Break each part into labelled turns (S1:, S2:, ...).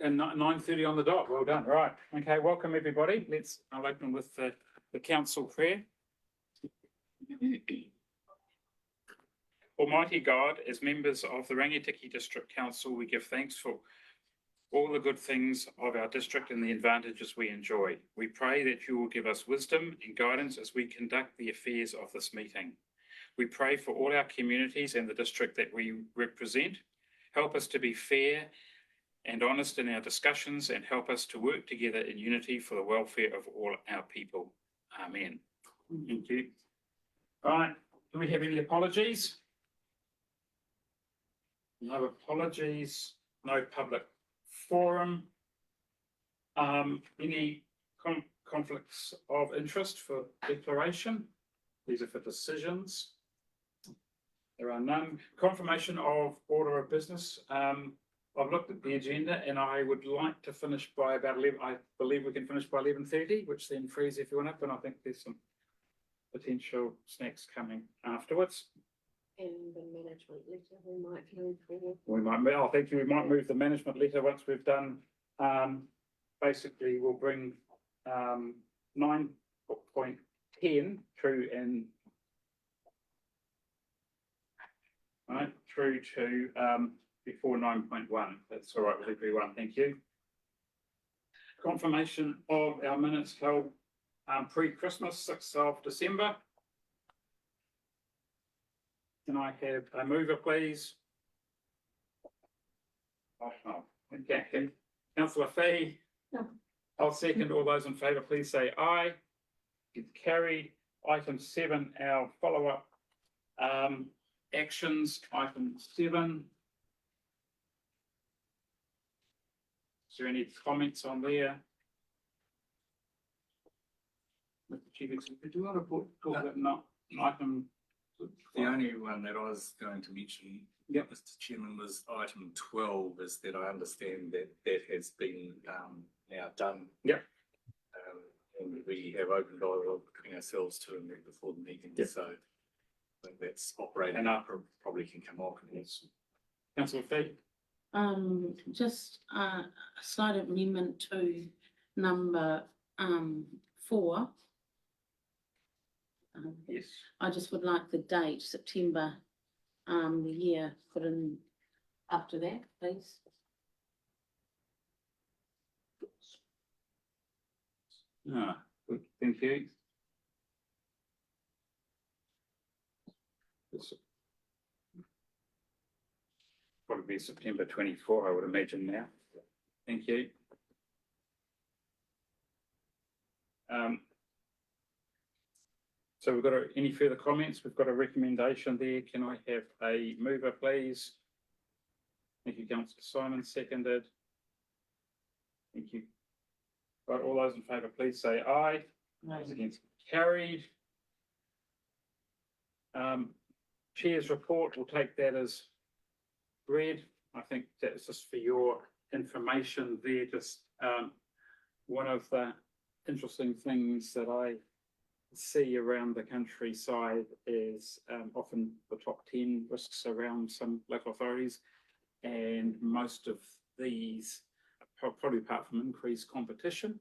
S1: and 9:30 on the dot. Well done. Right. Okay. Welcome everybody. I'll open with the council prayer. Almighty God, as members of the Rangitiki District Council, we give thanks for all the good things of our district and the advantages we enjoy. We pray that you will give us wisdom and guidance as we conduct the affairs of this meeting. We pray for all our communities and the district that we represent. Help us to be fair and honest in our discussions, and help us to work together in unity for the welfare of all our people. Amen. Thank you. All right. Do we have any apologies? No apologies. No public forum. Any conflicts of interest for declaration? These are for decisions. There are none. Confirmation of order of business. I've looked at the agenda and I would like to finish by about 11. I believe we can finish by 11:30, which then frees everyone up. And I think there's some potential snacks coming afterwards.
S2: And the management letter we might move forward.
S1: We might. I think we might move the management letter once we've done. Basically, we'll bring 9.10 through and right through to before 9.1. That's all right with everyone. Thank you. Confirmation of our minutes held pre-Christmas, 6th of December. Can I have a mover, please? Oh, okay. Councillor Fee.
S2: No.
S1: I'll second. All those in favour, please say aye. It's carried. Item 7, our follow-up actions. Item 7. Is there any comments on there? Mr. Chief Executive, do you want to talk that not item?
S3: The only one that I was going to mention,
S1: yep,
S3: Mr. Chairman, was item 12, is that I understand that that has been now done.
S1: Yep.
S3: And we have open dialogue between ourselves to and before the meeting.
S1: Yep.
S3: So I think that's operating up, probably can come off.
S1: Yes. Councillor Fee.
S4: Just a slight amendment to number 4.
S1: Yes.
S4: I just would like the date, September, the year put in after that, please.
S1: Good. Thank you. This probably be September 24, I would imagine now. Thank you. So we've got any further comments? We've got a recommendation there. Can I have a mover, please? Thank you, Councillor Simon. Seconded. Thank you. Right, all those in favour, please say aye.
S4: Aye.
S1: Against, carried. Chair's report, we'll take that as read. I think that's just for your information there. Just one of the interesting things that I see around the countryside is often the top 10 risks around some local authorities, and most of these, probably apart from increased competition,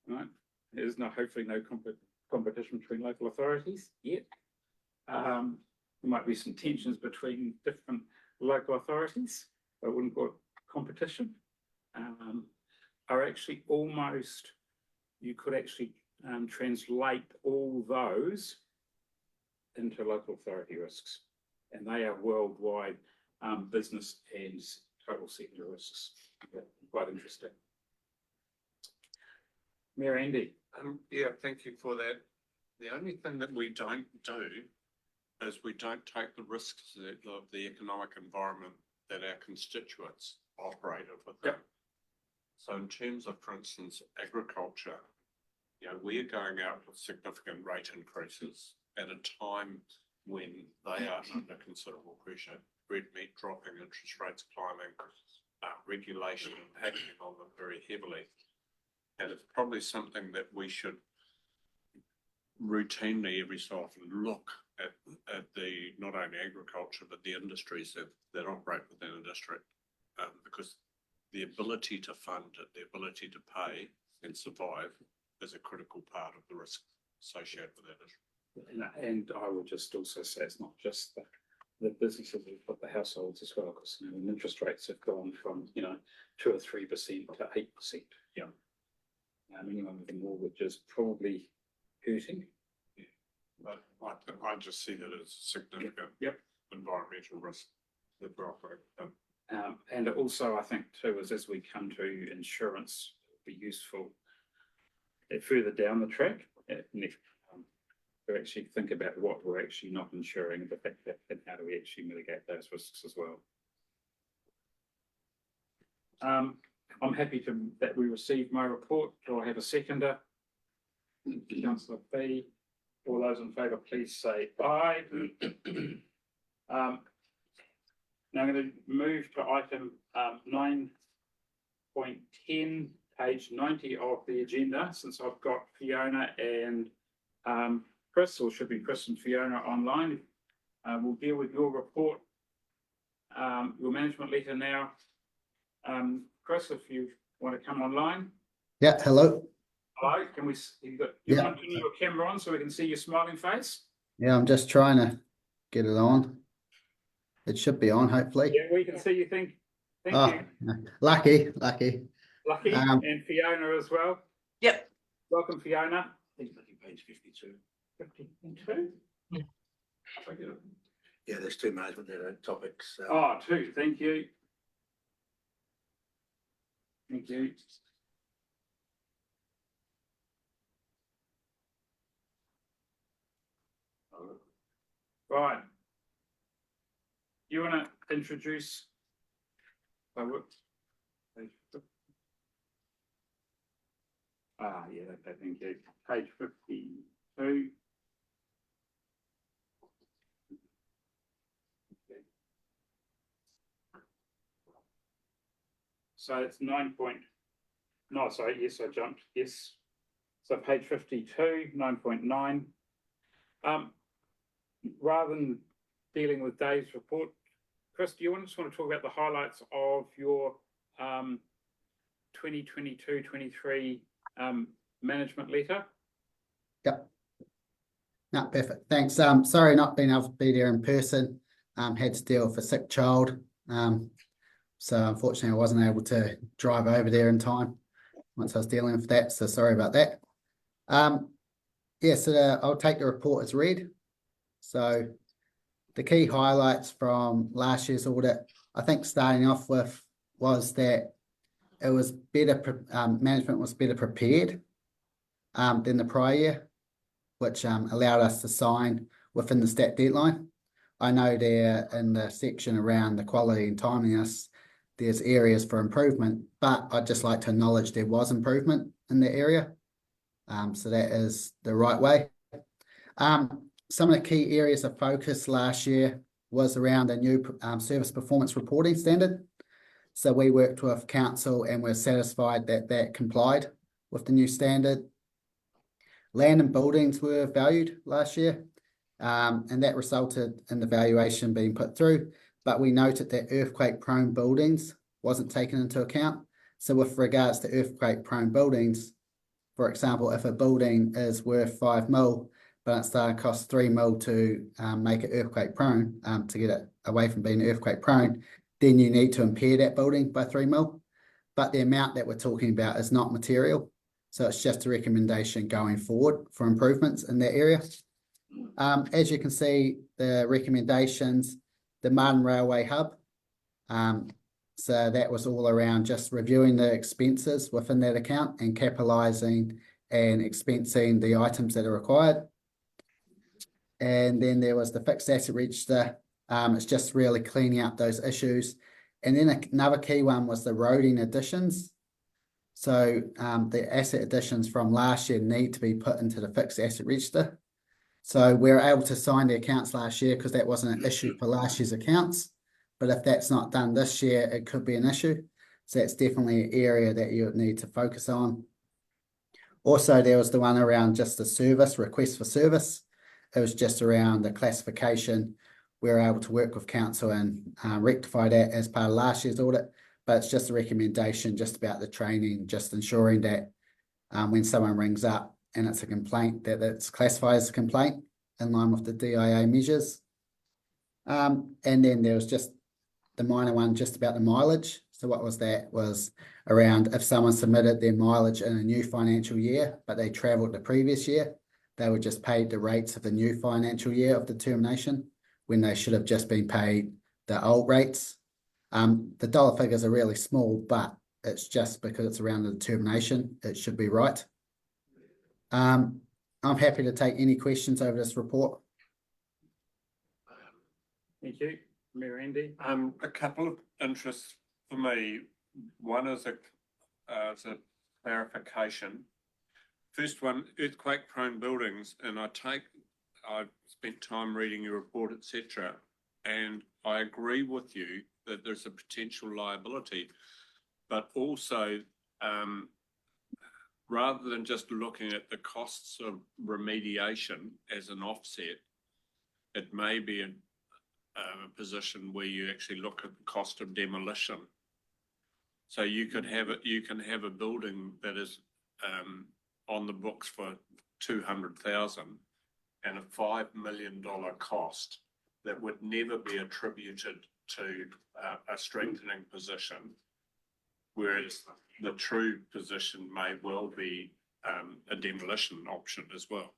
S1: right? There's hopefully no competition between local authorities yet. There might be some tensions between different local authorities, but I wouldn't call it competition. Are actually almost, you could actually translate all those into local authority risks, and they are worldwide business and total sector risks. Yeah, quite interesting. Mayor Andy.
S5: Yeah, thank you for that. The only thing that we don't do is we don't take the risks of the economic environment that our constituents operate within.
S1: Yep.
S5: So in terms of, for instance, agriculture, you know, we are going out with significant rate increases at a time when they are under considerable pressure. Red meat dropping, interest rates climbing, regulation impacting on them very heavily. And it's probably something that we should routinely every so often look at the not only agriculture but the industries that operate within a district, because the ability to fund it, the ability to pay and survive is a critical part of the risk associated with that.
S1: And I would just also say it's not just the businesses, but the households as well, because when interest rates have gone from 2 or 3% to 8%.
S5: Yeah.
S1: Anyone with a mortgage is probably hurting.
S5: But I just see that as a significant environmental risk that we're operating in.
S1: And also, I think too, is as we come to insurance, it'll be useful further down the track to actually think about what we're actually not insuring, and how do we actually mitigate those risks as well. I'm happy that we received my report. Do I have a seconder? Councillor B. All those in favour, please say aye. Now I'm going to move to item 9.10, page 90 of the agenda, since I've got Fiona and Chris, or should be Chris and Fiona online. We'll deal with your report, your management letter now. Chris, if you want to come online.
S6: Yeah, hello.
S1: Hello, can we, you want to turn your camera on so we can see your smiling face?
S6: Yeah, I'm just trying to get it on. It should be on, hopefully.
S1: Yeah, we can see you. Thank you.
S6: Lucky.
S1: Lucky, and Fiona as well.
S7: Yep.
S1: Welcome, Fiona.
S8: I think page 52.
S1: 52?
S8: Yeah, there's two management there, topics.
S1: Oh, two. Thank you. Thank you. Right. You want to introduce? Yeah, okay, thank you. Page 52. So it's 9 point. No, sorry. Yes, I jumped. Yes. So page 52, 9.9. Rather than dealing with Dave's report, Chris, do you just want to talk about the highlights of your 2022-23 management letter?
S6: Yep. No, perfect. Thanks. Sorry not being able to be there in person. Had to deal with a sick child. So unfortunately I wasn't able to drive over there in time once I was dealing with that. So sorry about that. So I'll take the report as read. So the key highlights from last year's audit, I think starting off with, was that it was better, management was better prepared than the prior year, which allowed us to sign within the stat deadline. I know there in the section around the quality and timeliness, there's areas for improvement, but I'd just like to acknowledge there was improvement in the area. So that is the right way. Some of the key areas of focus last year was around a new service performance reporting standard. So we worked with council and we're satisfied that that complied with the new standard. Land and buildings were valued last year, and that resulted in the valuation being put through. But we noted that earthquake-prone buildings wasn't taken into account. So with regards to earthquake-prone buildings, for example, if a building is worth 5 mil, but it's going to cost 3 mil to make it earthquake prone, to get it away from being earthquake prone, then you need to impair that building by 3 mil. But the amount that we're talking about is not material. So it's just a recommendation going forward for improvements in that area. As you can see, the recommendations, the Marton Railway Hub. So that was all around just reviewing the expenses within that account and capitalising and expensing the items that are required. And then there was the fixed asset register. It's just really cleaning up those issues. And then another key one was the roading additions. So the asset additions from last year need to be put into the fixed asset register. So we were able to sign the accounts last year because that wasn't an issue for last year's accounts. But if that's not done this year, it could be an issue. So that's definitely an area that you would need to focus on. Also, there was the one around just the service, request for service. It was just around the classification. We were able to work with council and rectify that as part of last year's audit. But but it's just a recommendation just about the training, just ensuring that when someone rings up and it's a complaint, that it's classified as a complaint in line with the DIA measures. And then there was just the minor one just about the mileage. So what was that? Was around if someone submitted their mileage in a new financial year, but they travelled the previous year, they were just paid the rates of the new financial year of determination when they should have just been paid the old rates. The dollar figures are really small, but it's just because it's around the determination, it should be right. I'm happy to take any questions over this report.
S1: Thank you. Mayor Andy?
S5: A couple of interests for me. One is a clarification. First one, earthquake prone buildings, and I've spent time reading your report, etc. And I agree with you that there's a potential liability, but also rather than just looking at the costs of remediation as an offset, it may be a position where you actually look at the cost of demolition. So you can have a building that is on the books for 200,000 and a $5 million cost that would never be attributed to a strengthening position, whereas the true position may well be a demolition option as well.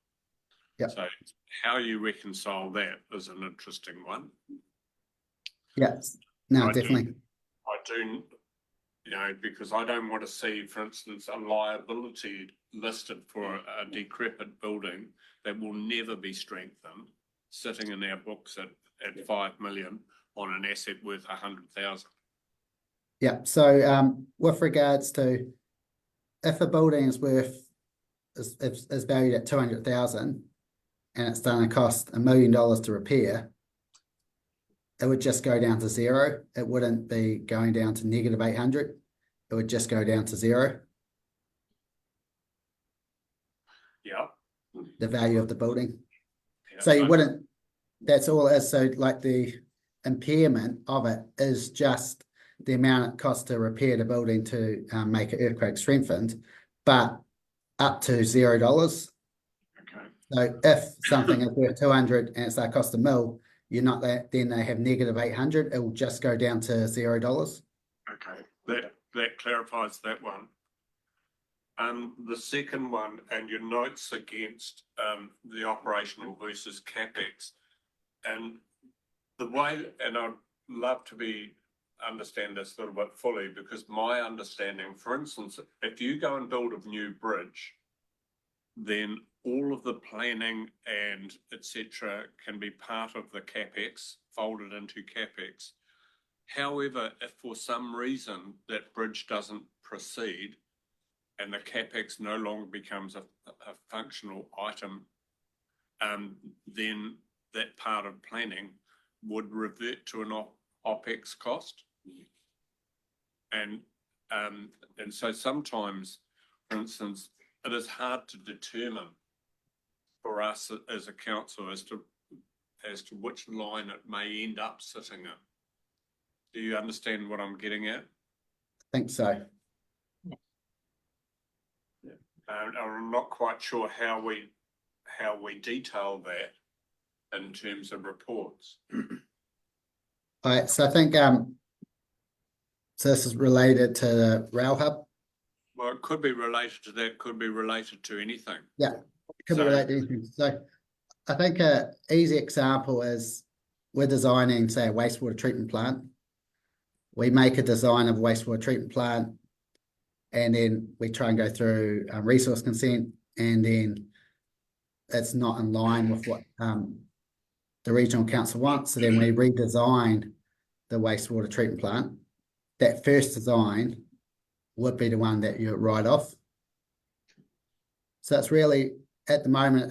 S6: Yep.
S5: So how you reconcile that is an interesting one.
S6: Yes, no,
S5: I
S6: definitely.
S5: Because I don't want to see, for instance, a liability listed for a decrepit building that will never be strengthened, sitting in our books at 5 million on an asset worth 100,000.
S6: Yeah, so with regards to if a building is valued at 200,000 and it's going to cost $1 million to repair, it would just go down to zero. It wouldn't be going down to negative 800. It would just go down to zero.
S5: Yeah.
S6: The value of the building.
S5: Yeah,
S6: So you wouldn't, that's all it is. So like the impairment of it is just the amount it costs to repair the building to make it earthquake strengthened, but up to $0.
S5: Okay.
S6: So if something is worth 200 and it's cost $1 million, you're not that, then they have negative 800, it will just go down to $0.
S5: Okay, that clarifies that one. The second one, and your notes against the operational versus CapEx, and the way, and I'd love to understand this a little bit fully, because my understanding, for instance, if you go and build a new bridge, then all of the planning and etc. can be part of the CapEx, folded into CapEx. However, if for some reason that bridge doesn't proceed and the CapEx no longer becomes a functional item, then that part of planning would revert to an OPEX cost. And so sometimes, for instance, it is hard to determine for us as a council as to which line it may end up sitting in. Do you understand what I'm getting at?
S6: I think so.
S5: I'm not quite sure how we detail that in terms of reports.
S6: All right, so I think so this is related to the rail hub.
S5: Well, it could be related to that, could be related to anything.
S6: Yeah, it could be related to anything. So I think an easy example is we're designing, say, a wastewater treatment plant. We make a design of a wastewater treatment plant, and then we try and go through resource consent, and then it's not in line with what the regional council wants. So then we redesign the wastewater treatment plant. That first design would be the one that you write off. So it's really, at the moment,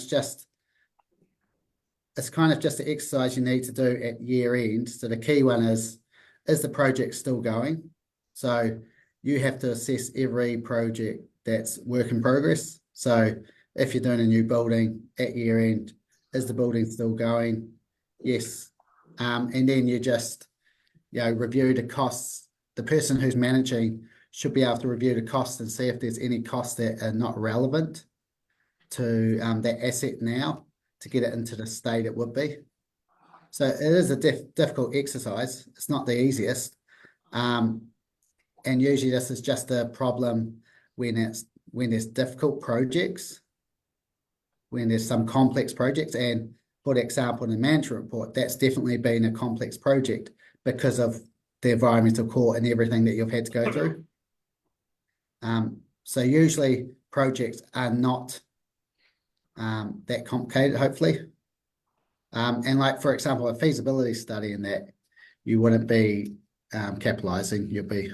S6: it's kind of just an exercise you need to do at year end. So the key one is the project still going? So you have to assess every project that's work in progress. So if you're doing a new building at year end, is the building still going? Yes. And then you just, review the costs the person who's managing should be able to review the costs and see if there's any costs that are not relevant to that asset now to get it into the state it would be. So it is a difficult exercise. It's not the easiest. And usually this is just a problem when there's difficult projects, when there's some complex projects. And for example, in the management report, that's definitely been a complex project because of the environmental court and everything that you've had to go through. So usually projects are not that complicated, hopefully. And like, for example, a feasibility study in that you wouldn't be capitalising, you'll be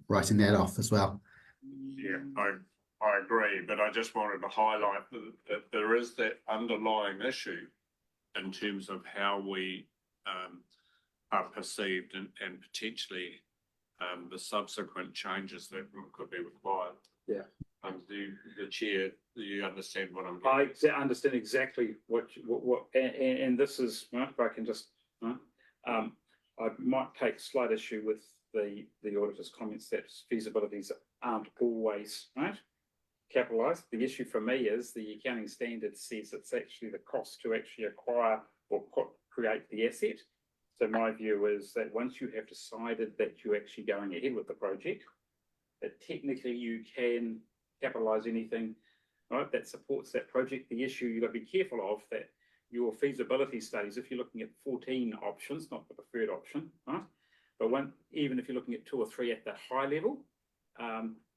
S6: writing that off as well.
S5: Yeah, I agree, but I just wanted to highlight that there is that underlying issue in terms of how we are perceived and potentially the subsequent changes that could be required.
S1: Yeah.
S5: The chair, do you understand what I'm
S1: I
S5: getting?
S1: understand exactly what, and this is, right, if I can just, right, I might take slight issue with the auditor's comments that feasibilities aren't always, right, capitalised. The issue for me is the accounting standard says it's actually the cost to actually acquire or create the asset. So my view is that once you have decided that you're actually going ahead with the project, that technically you can capitalise anything, right, that supports that project. The issue you've got to be careful of that your feasibility studies, if you're looking at 14 options, not the preferred option, right, but even if you're looking at 2 or 3 at the high level,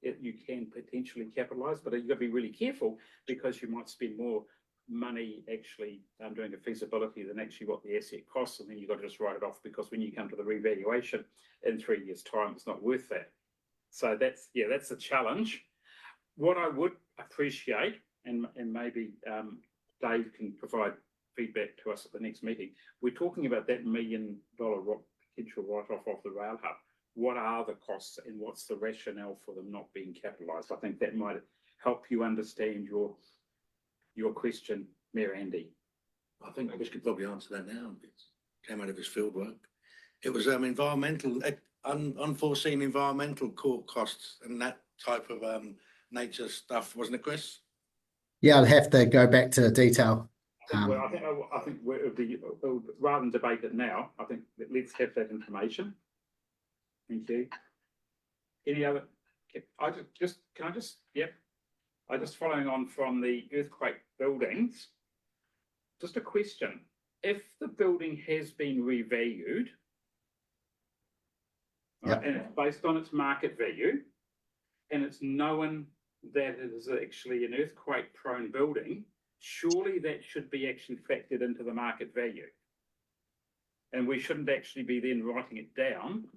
S1: you can potentially capitalise, but you've got to be really careful because you might spend more money actually doing a feasibility than actually what the asset costs, and then you've got to just write it off because when you come to the revaluation in 3 years' time, it's not worth that. So that's the challenge. What I would appreciate, and maybe Dave can provide feedback to us at the next meeting, we're talking about that $1 million potential write-off of the rail hub. What are the costs and what's the rationale for them not being capitalised? I think that might help you understand your question, Mayor Andy.
S8: I think Chris could probably answer that now. It came out of his field work. It was environmental, unforeseen environmental court costs and that type of nature stuff, wasn't it, Chris?
S6: Yeah, I'd have to go back to the detail.
S1: I think it would be, rather than debate it now, I think let's have that information. Thank you. Any other? I just following on from the earthquake buildings. Just a question: if the building has been revalued,
S6: Yep.
S1: and it's based on its market value, and it's known that it is actually an earthquake-prone building, surely that should be actually factored into the market value, and we shouldn't actually be then writing it down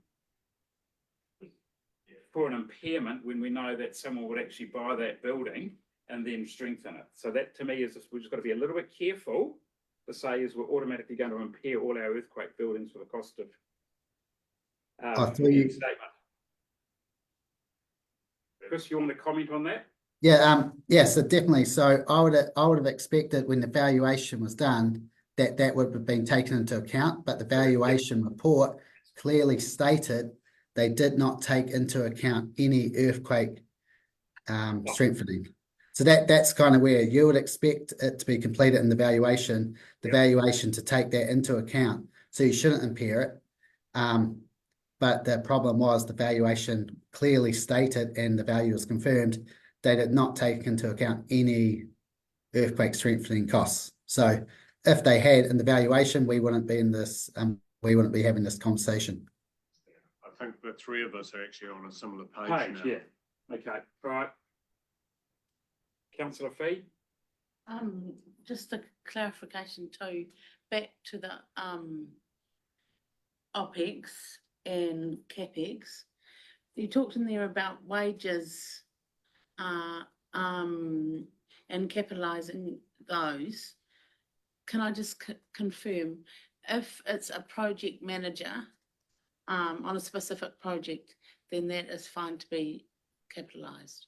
S1: for an impairment when we know that someone would actually buy that building and then strengthen it. So that to me is we've just got to be a little bit careful to say is we're automatically going to impair all our earthquake buildings for the cost of statement. Chris, you want to comment on that?
S6: Yeah, so definitely. So I would have expected when the valuation was done that would have been taken into account, but the valuation report clearly stated they did not take into account any earthquake strengthening. So that's kind of where you would expect it to be completed in the valuation, valuation to take that into account. So you shouldn't impair it. But the problem was the valuation clearly stated, and the value was confirmed, they did not take into account any earthquake strengthening costs. So if they had in the valuation, we wouldn't be in this. We wouldn't be having this conversation.
S5: I think the three of us are actually on a similar page now.
S1: Yeah. Okay. All right. Councillor Fee.
S4: Just a clarification too, back to the OPEX and CAPEX. You talked in there about wages and capitalising those. Can I just confirm, if it's a project manager on a specific project, then that is fine to be capitalised?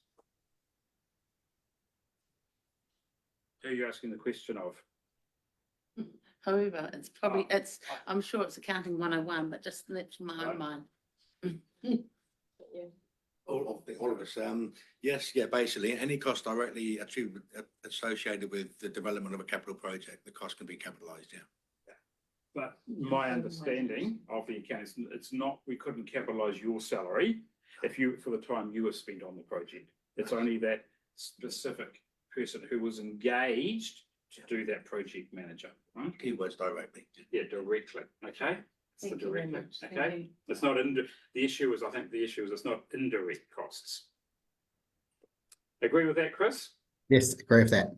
S1: Who are you asking the question of?
S4: However, it's probably, I'm sure it's accounting 101, but just that's my own mind.
S2: But yeah,
S8: All of us, yes, yeah, basically, any cost directly associated with the development of a capital project, the cost can be capitalised, yeah.
S1: But my understanding of the account is it's not, we couldn't capitalise your salary if you, for the time you were spent on the project. It's only that specific person who was engaged to do that project manager, right?
S8: Keywords directly.
S1: Yeah, directly, okay? It's the
S4: Thank you very
S1: directly,
S4: much. Thank
S1: okay?
S4: you.
S1: It's not the issue is, I think the issue is it's not indirect costs. Agree with that, Chris?
S6: Yes, agree with that.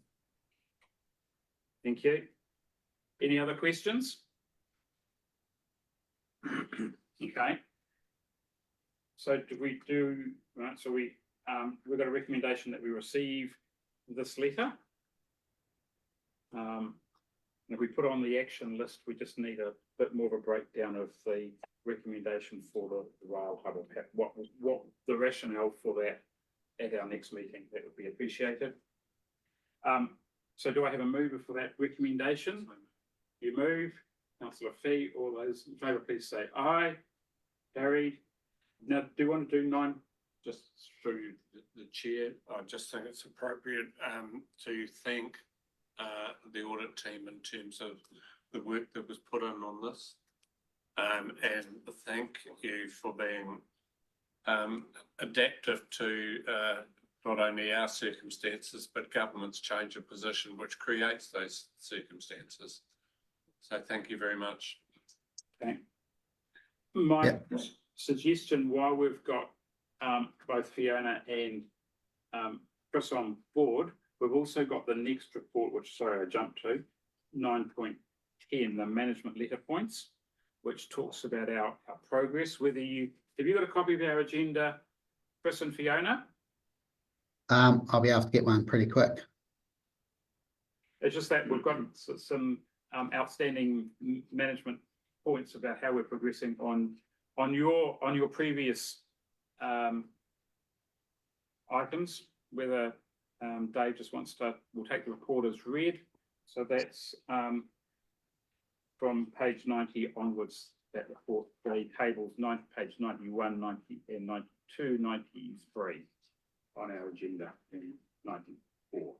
S1: Thank you. Any other questions? Okay. So do we do, right, so we've got a recommendation that we receive this letter. If we put on the action list, we just need a bit more of a breakdown of the recommendation for the rail hub, what the rationale for that at our next meeting, that would be appreciated. So do I have a mover for that recommendation? You move, Councillor Fee, all those in favour, please say aye. Carried. Now, do you want to do 9?
S5: Just through the chair, I just think it's appropriate to thank the audit team in terms of the work that was put in on this. And thank you for being adaptive to not only our circumstances, but government's change of position, which creates those circumstances. So thank you very much.
S1: Okay. My suggestion, while we've got both Fiona and Chris on board, we've also got the next report, which, sorry, I jumped to 9.10, the management letter points, which talks about our progress. Whether you have you got a copy of our agenda, Chris and Fiona?
S6: I'll be able to get one pretty quick.
S1: It's just that we've got some outstanding management points about how we're progressing on your previous items. Whether Dave just wants to, we'll take the report as read. So that's from page 90 onwards. That report, the tables page 91, 90, and 92, 93 on our agenda in 94.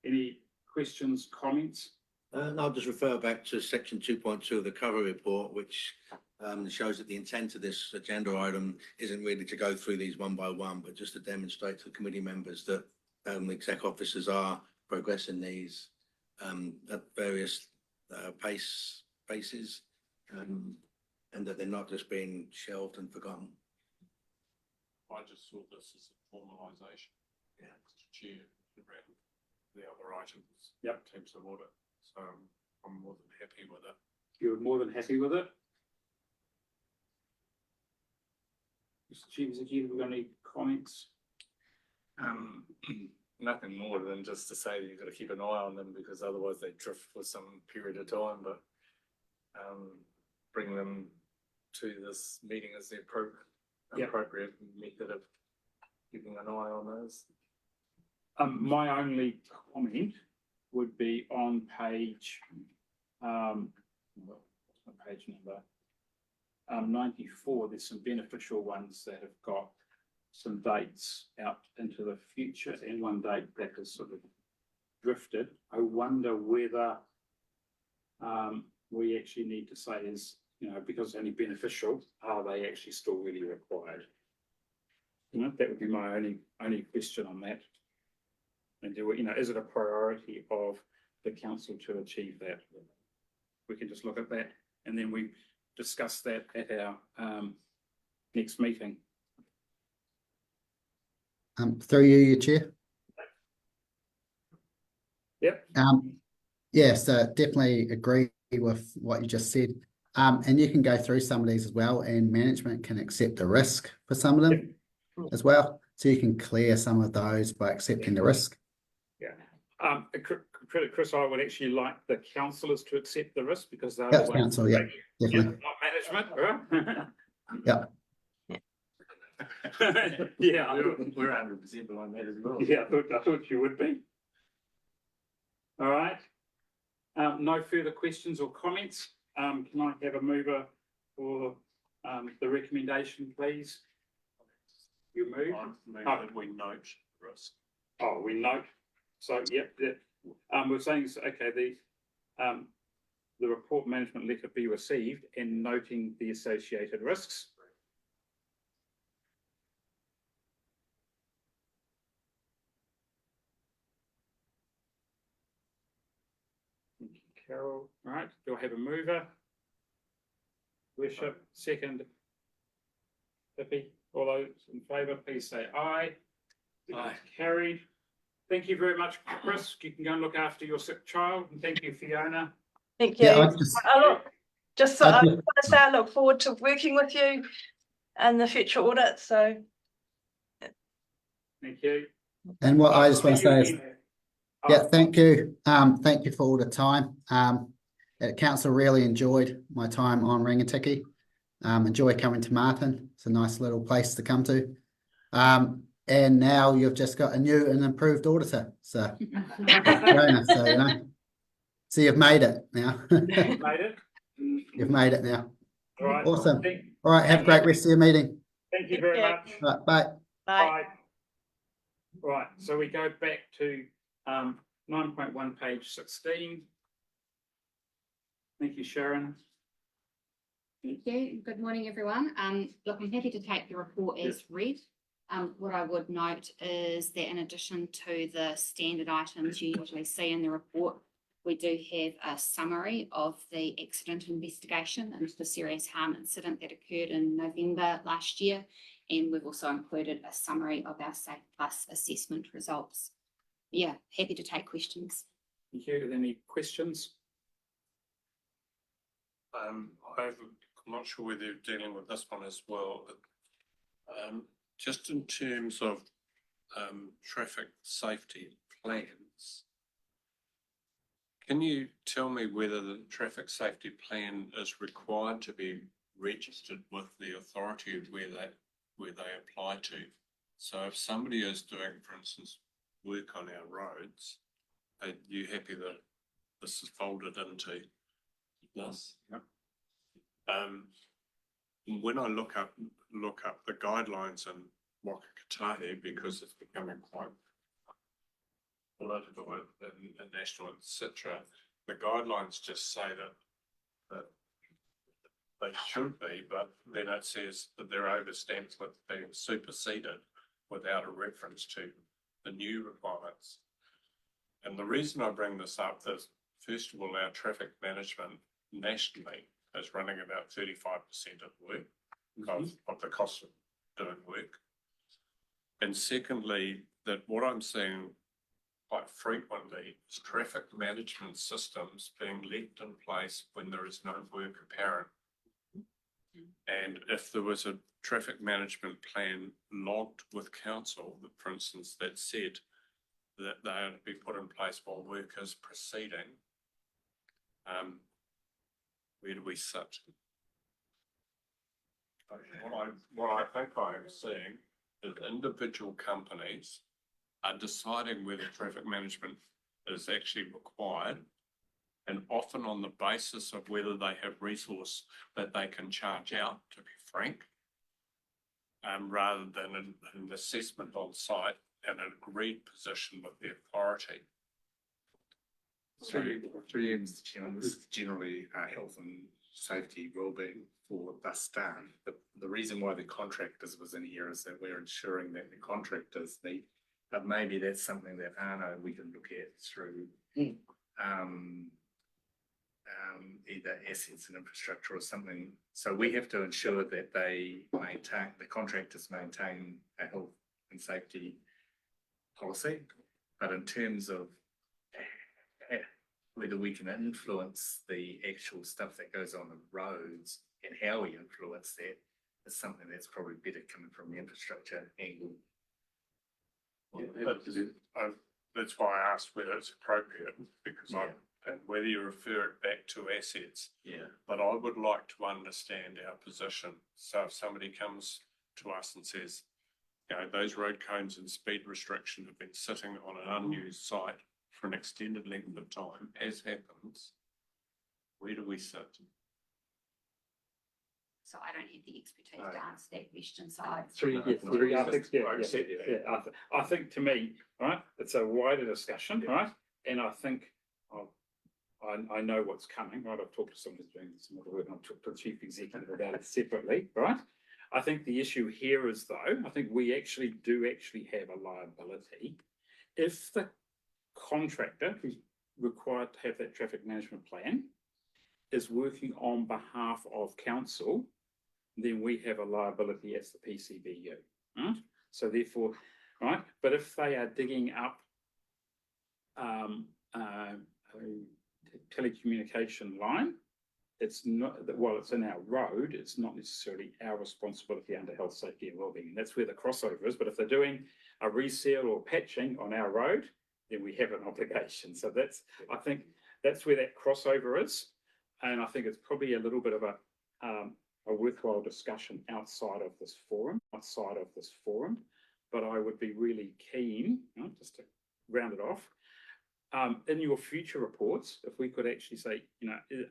S1: Any questions, comments?
S8: I'll just refer back to section 2.2 of the cover report, which shows that the intent of this agenda item isn't really to go through these one by one, but just to demonstrate to the committee members that exec officers are progressing these at various paces, and that they're not just being shelved and forgotten.
S5: I just saw this as a formalisation.
S8: Yeah.
S5: Chair around the other items.
S1: Yep.
S5: In terms of audit. So I'm more than happy with it.
S1: You're more than happy with it? Mr. Chief Executive, have we got any comments?
S3: Nothing more than just to say that you've got to keep an eye on them, because otherwise they drift for some period of time, but bring them to this meeting as the appropriate method of keeping an eye on those.
S1: My only comment would be on page, what's my page number? 94, there's some beneficial ones that have got some dates out into the future, and one date that has sort of drifted. I wonder whether we actually need to say is, you know, because it's only beneficial, are they actually still really required? You know, that would be my only question on that. And do we, you know, is it a priority of the council to achieve that? We can just look at that, and then we discuss that at our next meeting.
S6: Through you, Chair.
S1: Yep.
S6: Yeah, so definitely agree with what you just said. And you can go through some of these as well, and management can accept the risk for some of them as well. So you can clear some of those by accepting the risk.
S1: Yeah. Chris, I would actually like the councillors to accept the risk, because they're
S6: Yep,
S1: the ones
S6: council, yeah, definitely.
S1: not management.
S6: Yep.
S1: Yeah,
S3: We're 100% behind that as well.
S1: yeah, I thought you would be. All right. No further questions or comments. Can I have a mover for the recommendation, please? You move?
S5: I move
S1: Oh.
S5: that we note risk.
S1: Oh, we note. So, yep, we're saying, okay, the report management letter be received and noting the associated risks. Thank you, Carol. All right, do I have a mover? Worship, second. Pippi, all those in favour, please say aye.
S3: Aye.
S1: Carried. Thank you very much, Chris. You can go and look after your sick child, and thank you, Fiona.
S7: Thank you.
S6: Yeah,
S7: I look, just so
S6: I
S7: I
S6: just-
S7: want to say I look forward to working with you and the future audit. So
S1: Thank you.
S6: and what I just want to
S1: See you
S6: say is,
S1: again.
S6: yeah, thank you. Thank you for all the time. At council really enjoyed my time on Rangitikei. Enjoy coming to Marton. It's a nice little place to come to. And now you've just got a new and improved auditor. So, Fiona, so you know. So you've made it now.
S1: Made it.
S6: You've made it now.
S1: All right.
S6: Awesome. All right, have a great rest of your meeting.
S1: Thank you very
S7: Thank
S1: much.
S6: All right, bye.
S7: bye.
S1: Bye. Right, so we go back to 9.1, page 16. Thank you, Sharon.
S9: Thank you. Good morning, everyone. Look, I'm happy to take the report as read. What I would note is that in addition to the standard items you usually see in the report, we do have a summary of the accident investigation into the serious harm incident that occurred in November last year. And we've also included a summary of our Safe Plus assessment results. Yeah, happy to take questions.
S1: Thank you. Are there any questions?
S5: I'm not sure whether you're dealing with this one as well. But, just in terms of traffic safety plans, can you tell me whether the traffic safety plan is required to be registered with the authority of where they apply to? So if somebody is doing, for instance, work on our roads, are you happy that this is folded into this?
S1: Yep.
S5: When I look up the guidelines in Wakakatahi, because it's becoming quite political and national, etc., the guidelines just say that they should be, but then it says that they're overstamped with being superseded without a reference to the new requirements. And the reason I bring this up is, first of all, our traffic management nationally is running about 35% of work, of the cost of doing work. And secondly, that what I'm seeing quite frequently is traffic management systems being left in place when there is no work apparent. And if there was a traffic management plan logged with council, for instance, that said that they are to be put in place while work is proceeding, where do we sit? What I think I am seeing is individual companies are deciding whether traffic management is actually required, and often on the basis of whether they have resource that they can charge out, to be frank, rather than an assessment on site and an agreed position with the authority.
S3: Through you, Mr. Chairman, this is generally health and safety wellbeing for the staff. The reason why the contractors was in here is that we're ensuring that the contractors need, but maybe that's something that Arno we can look at through either assets and infrastructure or something. So we have to ensure that the contractors maintain a health and safety policy, but in terms of whether we can influence the actual stuff that goes on the roads and how we influence that is something that's probably better coming from the infrastructure angle.
S5: That's why I asked whether it's appropriate, because and whether you refer it back to assets.
S3: Yeah.
S5: But I would like to understand our position. So if somebody comes to us and says, you know, those road cones and speed restriction have been sitting on an unused site for an extended length of time, as happens, where do we sit?
S9: so I don't have the expertise to answer that question, so I.
S1: Three,
S5: No,
S1: yeah,
S5: no,
S1: three, I
S5: it's
S1: think,
S5: just
S1: yeah,
S5: like I
S1: yeah,
S5: said,
S1: yeah, I think to me, right, it's a wider discussion, right? And I think, I know what's coming, right? I've talked to somebody who's doing some other work, and I've talked to the chief executive about it separately, right? I think the issue here is though, I think we actually have a liability. If the contractor who's required to have that traffic management plan is working on behalf of council, then we have a liability as the PCBU, right? So therefore, right, but if they are digging up a telecommunication line, it's not, while it's in our road, it's not necessarily our responsibility under health, safety and wellbeing. And that's where the crossover is. But if they're doing a resale or patching on our road, then we have an obligation. So that's, I think that's where that crossover is. And I think it's probably a little bit of a worthwhile discussion outside of this forum, but I would be really keen, just to round it off, in your future reports, if we could actually say,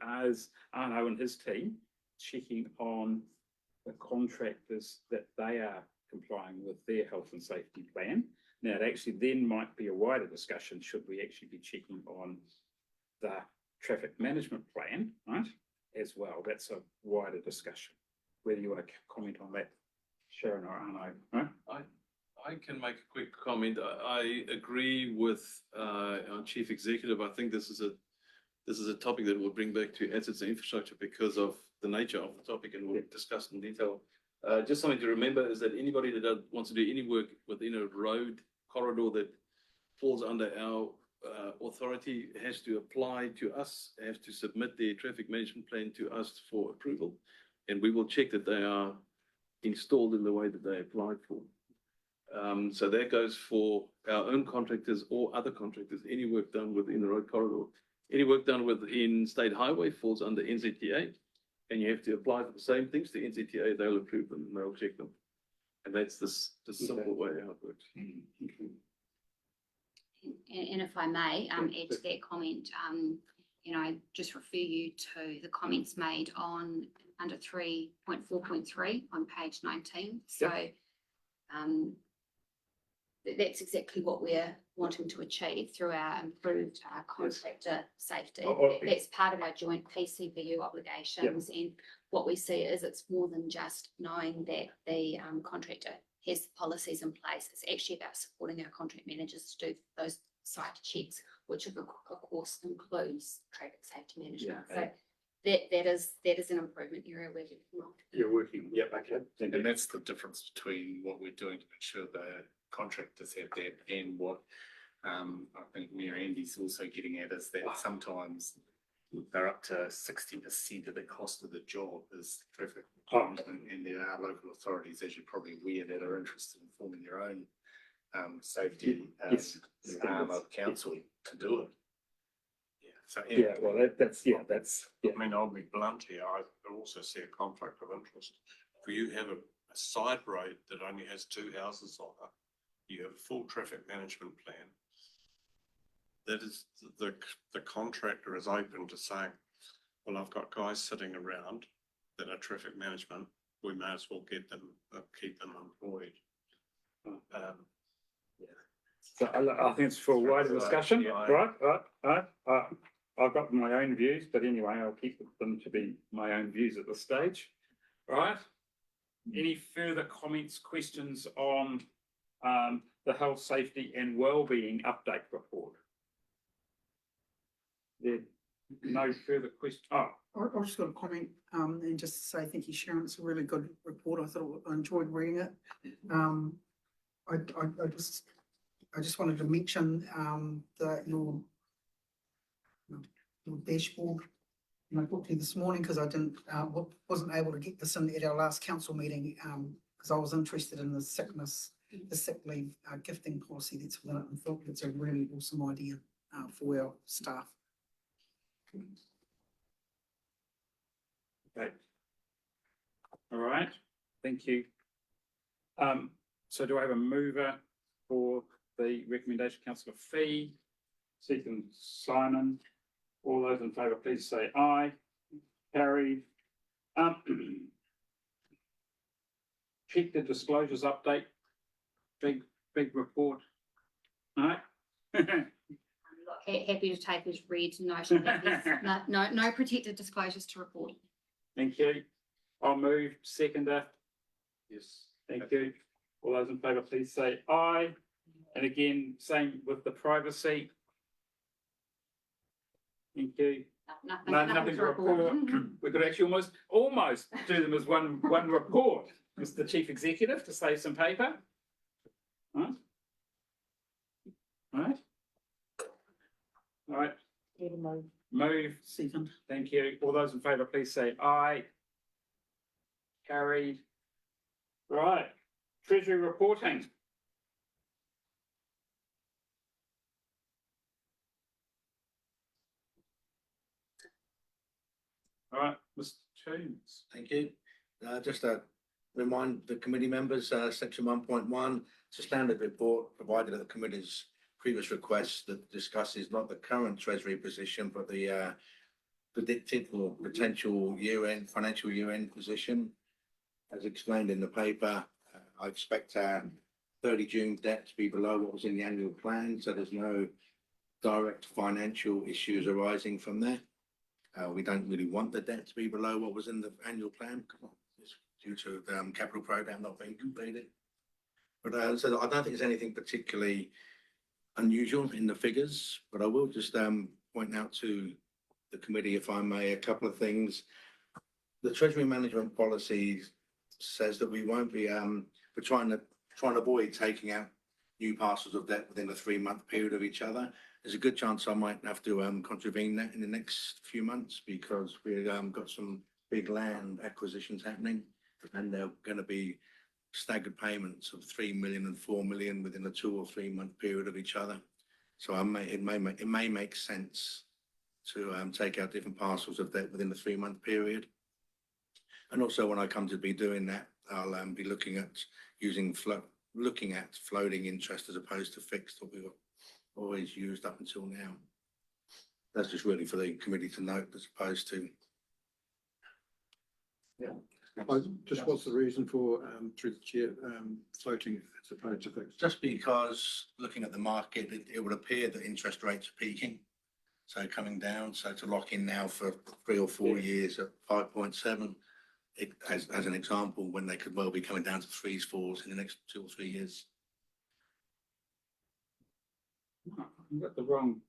S1: as Arno and his team checking on the contractors that they are complying with their health and safety plan. Now, it actually then might be a wider discussion, should we actually be checking on the traffic management plan, right, as well. That's a wider discussion. Whether you want to comment on that, Sharon or Arno, right?
S10: I can make a quick comment. I agree with our chief executive. I think this is a topic that we'll bring back to assets and infrastructure because of the nature of the topic, and we'll discuss in detail. Just something to remember is that anybody that wants to do any work within a road corridor that falls under our authority has to apply to us, has to submit their traffic management plan to us for approval, and we will check that they are installed in the way that they applied for. So that goes for our own contractors or other contractors. Any work done within the road corridor, any work done within state highway falls under NZTA, and you have to apply for the same things to NZTA. They'll approve them and they'll check them, and that's the simple way how it works.
S9: And if I may, add to that comment, I just refer you to the comments made on under 3.4.3 on page 19. So, that's exactly what we're wanting to achieve through our improved contractor safety. That's part of our joint PCBU obligations. And what we see is it's more than just knowing that the contractor has the policies in place. It's actually about supporting our contract managers to do those site checks, which of course includes traffic safety management. So that is an improvement area where
S1: You're working. Yep. Okay.
S3: And that's the difference between what we're doing to ensure the contractors have that and what I think Mayor Andy's also getting at is that sometimes they're up to 60% of the cost of the job is traffic management, and there are local authorities, as you're probably aware, that are interested in forming their own safety arm of council to do it. So
S1: well, that's.
S5: I mean, I'll be blunt here. I also see a conflict of interest. If you have a side road that only has 2 houses on it, you have a full traffic management plan. That is the contractor is open to saying, well, I've got guys sitting around that are traffic management. We may as well get them, keep them employed.
S1: So I think it's for a wider discussion, right? I've got my own views, but anyway, I'll keep them to be my own views at this stage, right? Any further comments, questions on the health, safety and wellbeing update report? There, no further questions. Oh,
S11: I just got a comment and just to say thank you, Sharon. It's a really good report. I enjoyed reading it. I just wanted to mention your dashboard. And I talked to you this morning because I wasn't able to get this in at our last council meeting because I was interested in the sick leave gifting policy that's within it, and thought it's a really awesome idea for our staff.
S1: okay. All right, thank you. So do I have a mover for the recommendation, Councillor Fee, second Simon? All those in favour, please say aye. Carried. Protected disclosures update. Big report. Alright.
S9: Happy to take as read, noting that there's no protected disclosures to report.
S1: Thank you. I'll move, seconder.
S10: Yes.
S1: Thank you. All those in favour, please say aye. And again, same with the privacy. Thank you. Nothing to report. We could actually almost do them as one report, Mr. Chief Executive, to save some paper. Right? Right? All right. Move.
S11: Second.
S1: Thank you. All those in favour, please say aye. Carried. Right. Treasury reporting. All right, Mr. Toombs.
S8: Thank you. Just to remind the committee members, section 1.1, it's a standard report provided at the committee's previous request that discusses not the current treasury position, but the predicted or potential financial year-end position. As explained in the paper, I expect our 30 June debt to be below what was in the annual plan, so there's no direct financial issues arising from there. We don't really want the debt to be below what was in the annual plan due to the capital program not being completed. But so I don't think there's anything particularly unusual in the figures, but I will just point out to the committee, if I may, a couple of things. The treasury management policy says that we won't be we're trying to avoid taking out new parcels of debt within a 3-month period of each other. There's a good chance I might have to contravene that in the next few months because we've got some big land acquisitions happening, and they're going to be staggered payments of 3 million and 4 million within a 2 or 3 month period of each other. So it may make sense to take out different parcels of debt within the 3-month period. And also, when I come to be doing that, I'll be looking at floating interest as opposed to fixed, what we've always used up until now. That's just really for the committee to note, as opposed to.
S12: Just what's the reason for, through the chair, floating as opposed to fixed?
S8: Just because looking at the market, it would appear that interest rates are peaking, so coming down. So to lock in now for 3 or 4 years at 5.7, as an example, when they could well be coming down to 3s, 4s in the next 2 or 3 years.
S1: I've got the wrong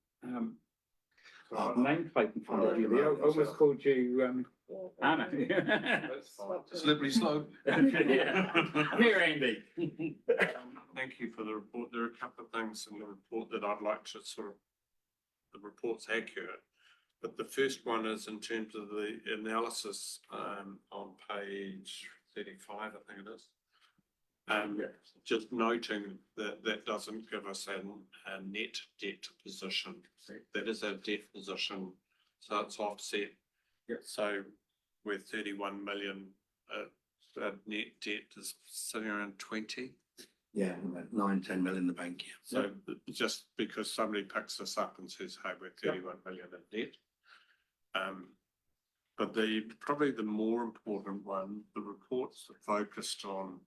S1: nameplate in front of you. I almost called you Anna.
S10: Slippery slope.
S1: Here, Andy.
S5: Thank you for the report. There are a couple of things in the report that I'd like to the report's accurate. But the first one is in terms of the analysis on page 35, I think it is. Just noting that that doesn't give us a net debt position. That is our debt position, so it's offset. So we're 31 million. Net debt is sitting around 20.
S8: Yeah, about 9-10 million in the bank. Yeah.
S5: So just because somebody picks us up and says, "Hey, we're 31 million in debt." But probably the more important one, the reports are focused on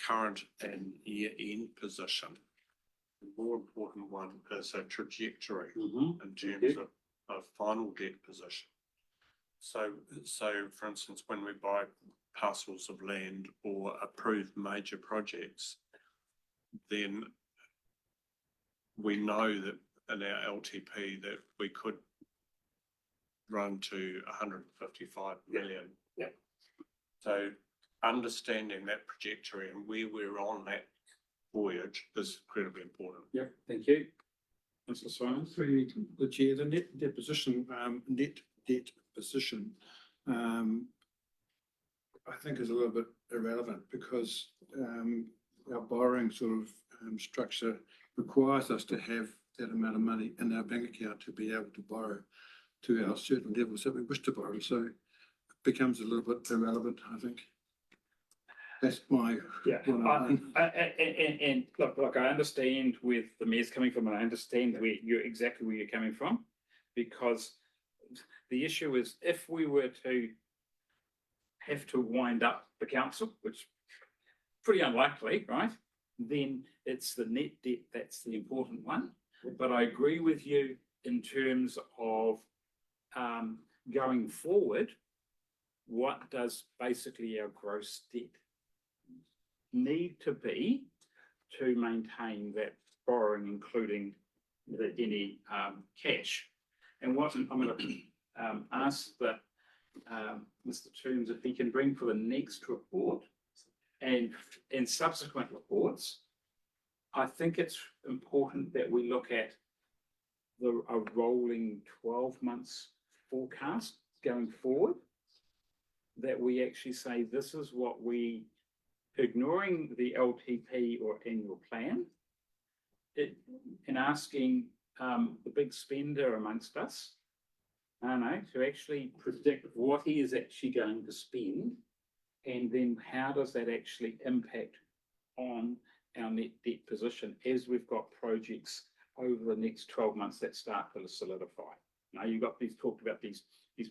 S5: current and year-end position. The more important one is a trajectory in terms of final debt position. So for instance, when we buy parcels of land or approve major projects, then we know that in our LTP that we could run to 155 million. So understanding that trajectory and where we're on that voyage is incredibly important.
S1: Yep, thank you. Mr. Simon.
S12: Through the chair, the net debt position, I think is a little bit irrelevant because our borrowing sort of structure requires us to have that amount of money in our bank account to be able to borrow to our certain levels that we wish to borrow. So it becomes a little bit irrelevant, I think. That's my.
S1: And look, I understand where the mayor's coming from, and I understand where you're coming from, because the issue is if we were to have to wind up the council, which pretty unlikely, right? Then it's the net debt that's the important one. But I agree with you in terms of going forward, what does basically our gross debt need to be to maintain that borrowing, including any cash? And what I'm going to ask that Mr. Toombs if he can bring for the next report and subsequent reports, I think it's important that we look at a rolling 12 months forecast going forward, that we actually say this is what we, ignoring the LTP or annual plan, and asking the big spender amongst us, I don't know, to actually predict what he is actually going to spend, and then how does that actually impact on our net debt position as we've got projects over the next 12 months that start to solidify. Now you've got these talked about these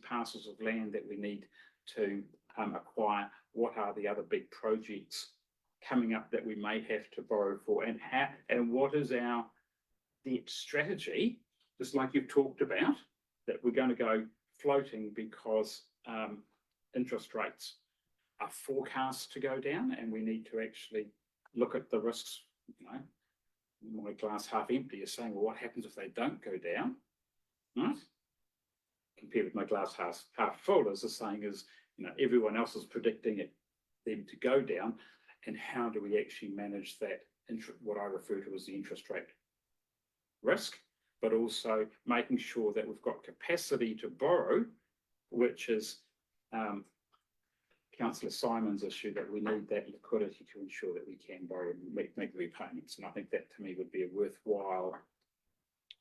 S1: parcels of land that we need to acquire. What are the other big projects coming up that we may have to borrow for, and how, and what is our debt strategy, just like you've talked about, that we're going to go floating because interest rates are forecast to go down, and we need to actually look at the risks. You know, my glass half empty is saying, well, what happens if they don't go down? Right? Compared with my glass half full, as the saying is, you know, everyone else is predicting them to go down, and how do we actually manage that what I refer to as the interest rate risk, but also making sure that we've got capacity to borrow, which is Councillor Simon's issue, that we need that liquidity to ensure that we can borrow and make the repayments. And I think that to me would be a worthwhile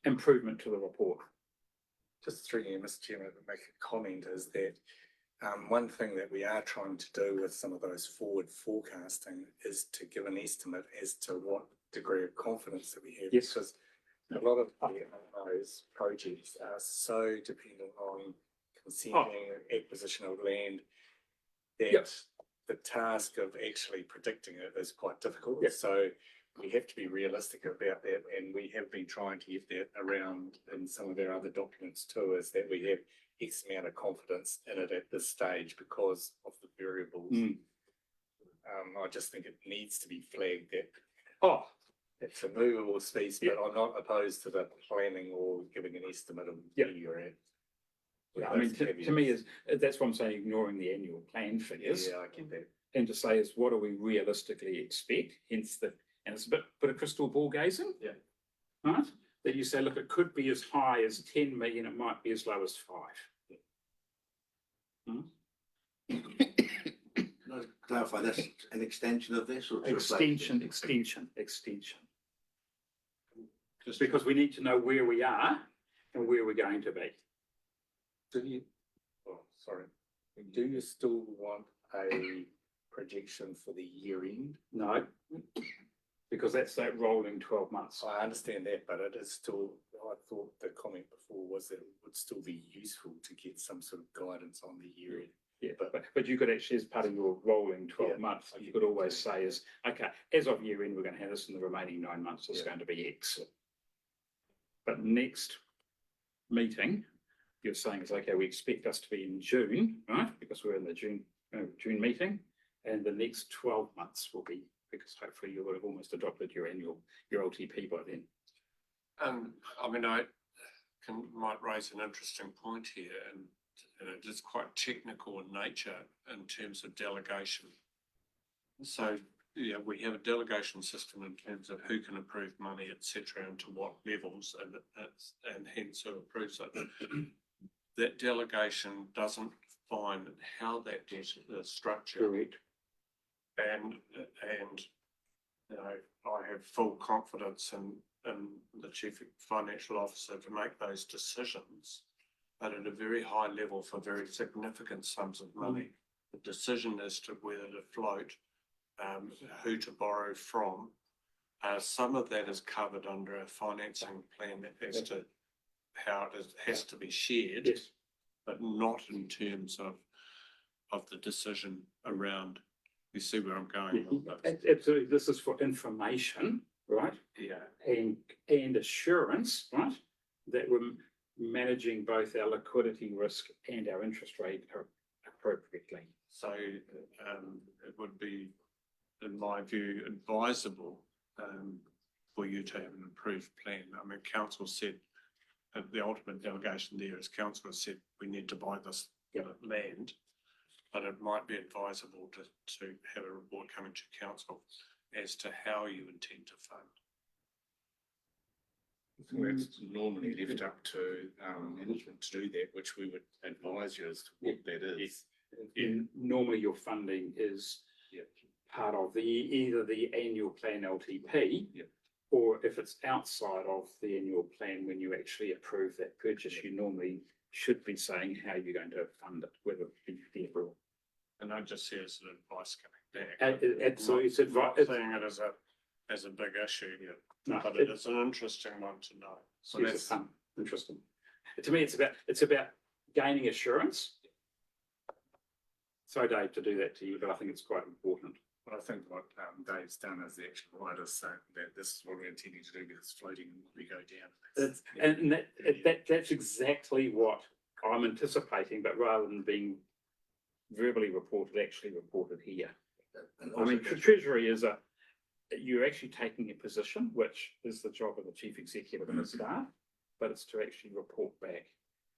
S1: improvement to the report.
S3: Just through you, Mr. Chairman, to make a comment is that one thing that we are trying to do with some of those forward forecasting is to give an estimate as to what degree of confidence that we have.
S1: Yes.
S3: Because a lot of those projects are so dependent on consenting acquisition of land that
S1: Yes.
S3: the task of actually predicting it is quite difficult.
S1: Yes.
S3: So we have to be realistic about that, and we have been trying to get that around in some of our other documents too, is that we have X amount of confidence in it at this stage because of the variables. I just think it needs to be flagged that it's a movable space, but I'm not opposed to the planning or giving an estimate of where you're at.
S1: Yeah, I mean, to me, that's what I'm saying, ignoring the annual plan figures.
S3: Yeah, I get that.
S1: And to say is, what do we realistically expect? Hence and it's a bit of crystal ball gazing.
S3: Yeah.
S1: Right? That you say, look, it could be as high as 10 million, it might be as low as 5.
S8: Can I clarify, that's an extension of this or?
S1: Extension. Just because we need to know where we are and where we're going to be.
S3: Do you still want a projection for the year end?
S1: No, because that's that rolling 12 months.
S3: I understand that, but it is still, I thought the comment before was that it would still be useful to get some sort of guidance on the year end.
S1: Yeah, but you could actually, as part of your rolling 12 months, you could always say is, okay, as of year end, we're going to have this in the remaining 9 months, it's going to be X. But next meeting, you're saying is, okay, we expect us to be in June, right? Because we're in the June meeting, and the next 12 months will be, because hopefully you would have almost adopted your LTP by then.
S5: I mean, might raise an interesting point here, and it is quite technical in nature in terms of delegation. So, yeah, we have a delegation system in terms of who can approve money, etc., and to what levels, and hence who approves it. That delegation doesn't define how that debt is structured.
S1: Correct.
S5: And you know, I have full confidence in the Chief Financial Officer to make those decisions, but at a very high level for very significant sums of money. The decision as to whether to float, who to borrow from, some of that is covered under a financing plan that has to how it has to be shared, but not in terms of the decision around You see where I'm going? with that?
S1: Absolutely, this is for information, right?
S5: Yeah,
S1: And assurance, right? That we're managing both our liquidity risk and our interest rate appropriately.
S5: so it would be, in my view, advisable for you to have an approved plan. I mean, council said, the ultimate delegation there is council has said, we need to buy this land. But it might be advisable to have a report coming to council as to how you intend to fund.
S3: It's normally left up to management to do that, which we would advise you as to what that is.
S1: And normally your funding is part of either the annual plan LTP, or if it's outside of the annual plan, when you actually approve that purchase, you normally should be saying how you're going to fund it, whether it be debt or.
S5: And I just see it as an advice coming back.
S1: Absolutely, it's
S5: I'm not
S1: advice.
S5: seeing it as a big issue,
S1: No,
S5: but it is an interesting one to know.
S1: So that's interesting. To me, it's about gaining assurance. Sorry, Dave, to do that to you, but I think it's quite important.
S3: But I think what Dave's done is the actual right is saying that this is what we're intending to do, because floating we go down.
S1: And that's exactly what I'm anticipating, but rather than being verbally reported, actually reported here.
S8: And
S1: I mean, Treasury is you're actually taking a position, which is the job of the chief executive and the staff, but it's to actually report back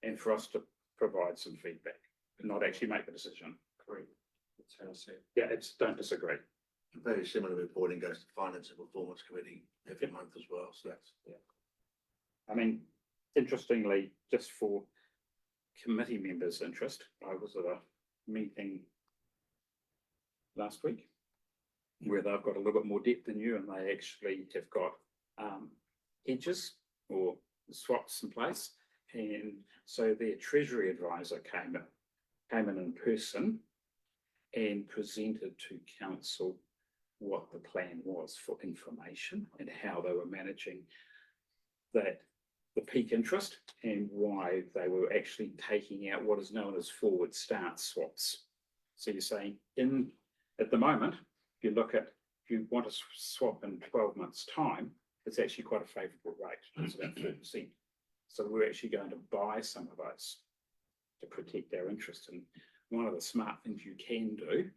S1: and for us to provide some feedback, and not actually make a decision.
S5: Correct. That's how I see it.
S1: Yeah, don't disagree.
S8: Very similar reporting goes to Finance and Performance Committee every month as well, so that's.
S1: I mean, interestingly, just for committee members' interest, I was at a meeting last week where they've got a little bit more depth than you, and they actually have got hedges or swaps in place. And so their treasury advisor came in person and presented to council what the plan was for information and how they were managing that, the peak interest, and why they were actually taking out what is known as forward start swaps. So you're saying at the moment, if you want to swap in 12 months' time, it's actually quite a favourable rate. It's about 4%. So we're actually going to buy some of those to protect our interest. And one of the smart things you can do,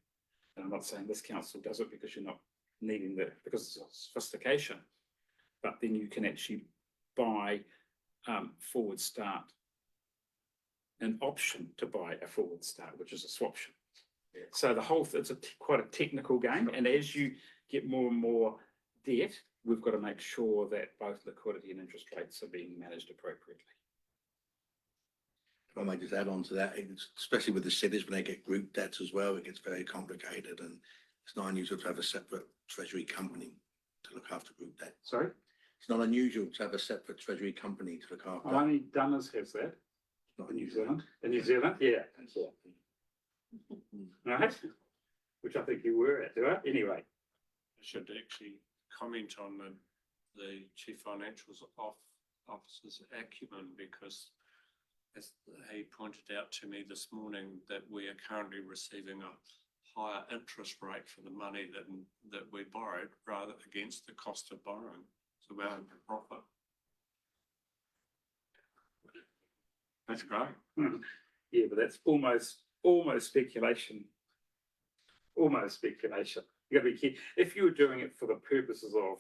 S1: and I'm not saying this council does it because you're not needing because it's a sophistication, but then you can actually buy forward start, an option to buy a forward start, which is a swaption. So it's quite a technical game, and as you get more and more debt, we've got to make sure that both liquidity and interest rates are being managed appropriately.
S8: If I might just add on to that, especially with the cities, when they get group debts as well, it gets very complicated, and it's not unusual to have a separate treasury company to look after group debt.
S1: Sorry?
S8: It's not unusual to have a separate treasury company to look after.
S1: Only Dunners has that.
S8: Not
S1: In New Zealand. In New Zealand, yeah. Right? Which I think you were at, right? Anyway.
S5: I should actually comment on the chief financial officer's acumen, because as he pointed out to me this morning, that we are currently receiving a higher interest rate for the money that we borrowed rather against the cost of borrowing. So we're having a profit. That's great.
S1: Yeah, but that's almost speculation. Almost speculation. You got to be careful. If you were doing it for the purposes of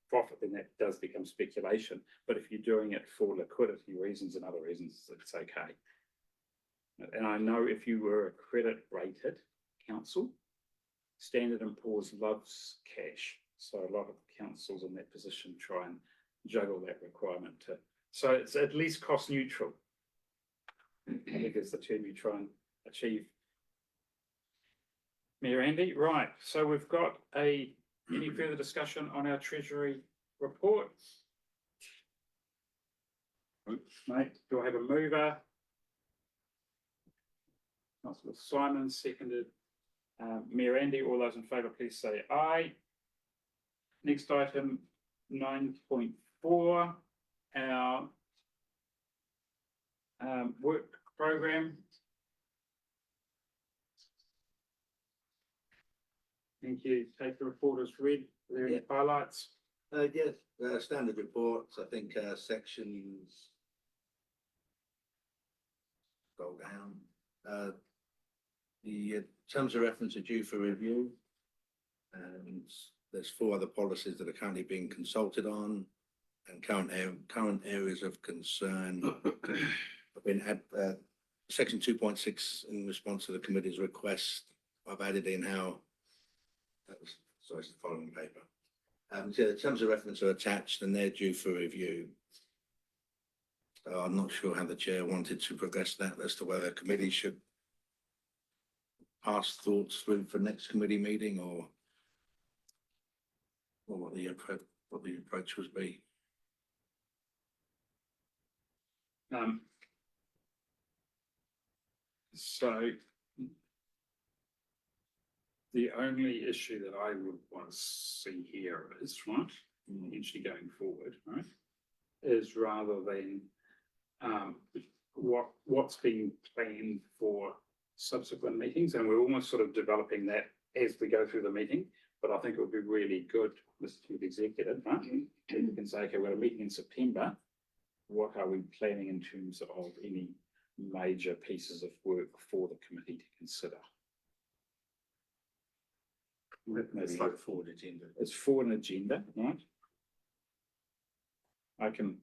S1: profit, then that does become speculation. But if you're doing it for liquidity reasons and other reasons, it's okay. And I know if you were a credit rated council, Standard & Poor's loves cash. So a lot of councils in that position try and juggle that requirement to. So it's at least cost neutral. I think is the term you try and achieve. Mayor Andy, right. So we've got any further discussion on our Treasury report? Mate, do I have a mover? Councillor Simon, seconded. Mayor Andy, all those in favour, please say aye. Next item, 9.4, our work program. Thank you. Take the report as read. Are there any highlights?
S8: Yes, standard reports, I think, sections. Scroll down. The terms of reference are due for review. And there's 4 other policies that are currently being consulted on. And current areas of concern have been section 2.6 in response to the committee's request. I've added in how. Sorry, it's the following paper. So the terms of reference are attached and they're due for review. So I'm not sure how the chair wanted to progress that as to whether the committee should pass thoughts through for next committee meeting or what the approach would be.
S1: So the only issue that I would want to see here is, right, potentially going forward, right, is rather than what's being planned for subsequent meetings, and we're almost sort of developing that as we go through the meeting. But I think it would be really good, Mr. Chief Executive, right? If we can say, okay, we've got a meeting in September. What are we planning in terms of any major pieces of work for the committee to consider?
S3: It's like forward agenda.
S1: It's for an agenda, right? I can,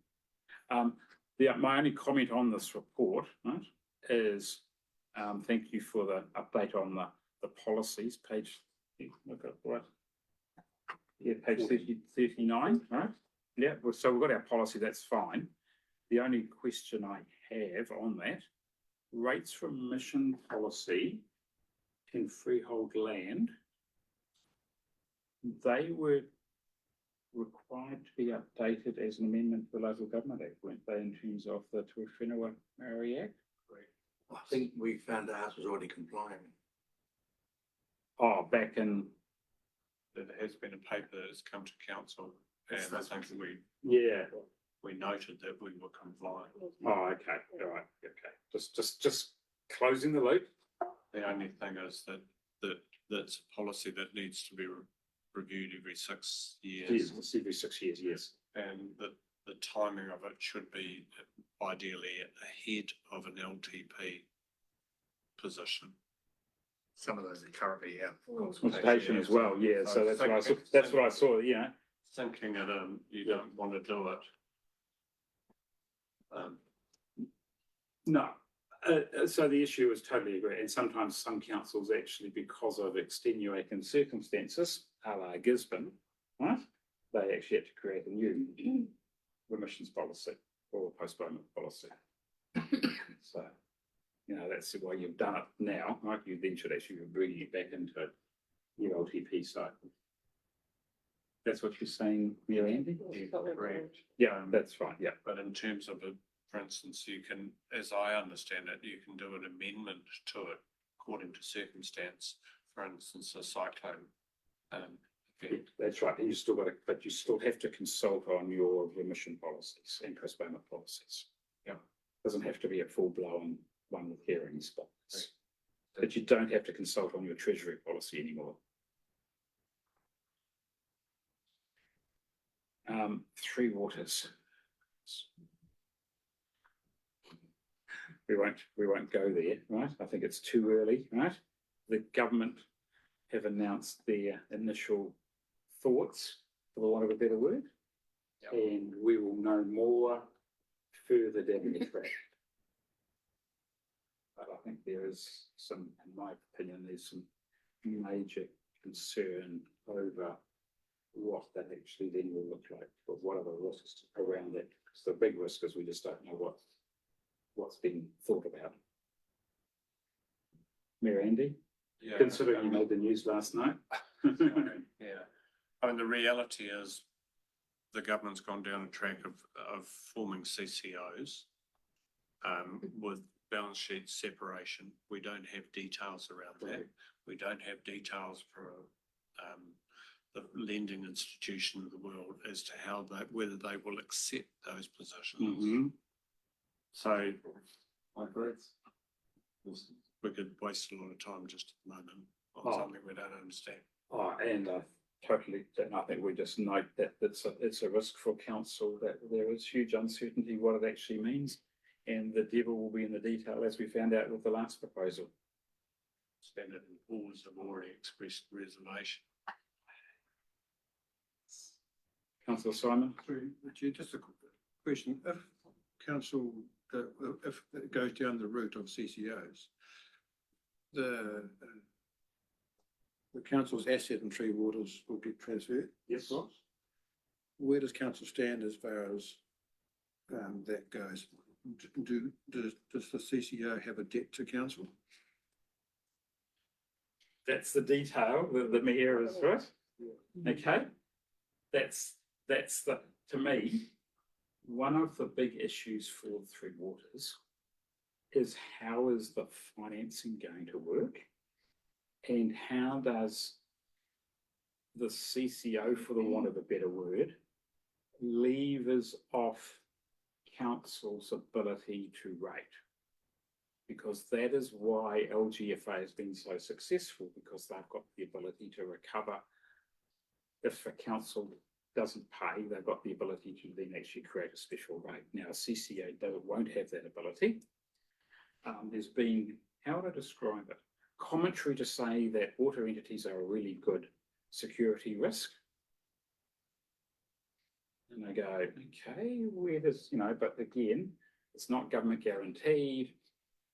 S1: my only comment on this report, right, is, thank you for the update on the policies, page, look at what, yeah, page 39, right? Yeah, well, so we've got our policy, that's fine. The only question I have on that, rates for emission policy in freehold land, they were required to be updated as an amendment to the Local Government Act, weren't they, in terms of the Te Whenua Maori Act?
S8: I think we found ours was already compliant.
S1: Oh, back in,
S5: There has been a paper that has come to council, and I think
S1: yeah.
S5: we noted that we were compliant.
S1: Oh, okay, all right, okay. Just closing the loop.
S5: The only thing is that's a policy that needs to be reviewed every 6 years.
S1: Yes, it's every 6 years, yes.
S5: And the timing of it should be ideally ahead of an LTP position.
S3: Some of those are currently out.
S1: Consultation as well, yeah, so that's what I saw, that's what I saw, yeah.
S5: Thinking it you don't want to do it.
S1: No, so the issue is totally agree, and sometimes some councils actually, because of extenuating circumstances, a la Gisborne, right? They actually had to create a new remissions policy or postponement policy. So, you know, that's why you've done it now, right? You then should actually be bringing it back into your LTP cycle. That's what you're saying, Mary Andy?
S5: Correct.
S1: Yeah, that's fine, yeah.
S5: But in terms of for instance, you can, as I understand it, you can do an amendment to it according to circumstance. For instance, a cyclone.
S1: That's right. And you still got to, but you still have to consult on your remission policies and postponement policies. Yeah, doesn't have to be a full blown one with hearings, but you don't have to consult on your treasury policy anymore. Three Waters. We won't go there, right? I think it's too early, right? The government have announced their initial thoughts, for the want of a better word, and we will know more further down the track. But I think there is some, in my opinion, there's some major concern over what that actually then will look like, but what are the risks around it? Because the big risk is we just don't know what's been thought about. Mayor Andy,
S5: Yeah,
S1: considering you made the news last night.
S5: yeah, I mean the reality is the government's gone down a track of forming CCOs with balance sheet separation. We don't have details around that. We don't have details for the lending institution of the world as to how whether they will accept those positions.
S1: Mm-hmm.
S5: So we could waste a lot of time just at the moment on
S1: Oh.
S5: something we don't understand.
S1: Oh, and totally, and I think we just note that it's a risk for council that there is huge uncertainty what it actually means. And the devil will be in the detail, as we found out with the last proposal.
S5: Standard and Poor's have already expressed reservation.
S1: Councillor Simon?
S12: Sorry, Chair, just a quick question. If council, if it goes down the route of CCOs, the council's asset and tree waters will get transferred?
S1: Yes.
S12: Where does council stand as far as that goes? Does the CCO have a debt to council?
S1: That's the detail, the mayor is right. Okay? That's the, to me, one of the big issues for Three Waters is how is the financing going to work? And how does the CCO, for the want of a better word, levers off council's ability to rate? Because that is why LGFA has been so successful, because they've got the ability to recover. If a council doesn't pay, they've got the ability to then actually create a special rate. Now, CCA won't have that ability. There's been, how would I describe it? Commentary to say that water entities are a really good security risk. And I go, okay, where does, but again, it's not government guaranteed.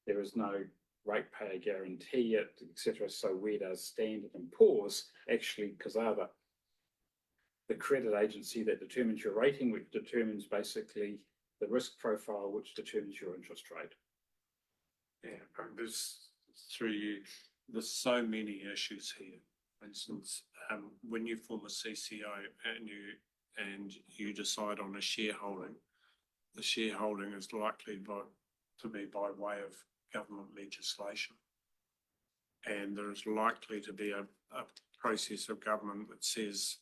S1: There is no ratepayer guarantee, etc. So where does Standard and Poor's actually, because they're the credit agency that determines your rating, which determines basically the risk profile, which determines your interest rate.
S5: Yeah, there's so many issues here. For instance, when you form a CCO and you decide on a shareholding, the shareholding is likely to be by way of government legislation. And there is likely to be a process of government that says,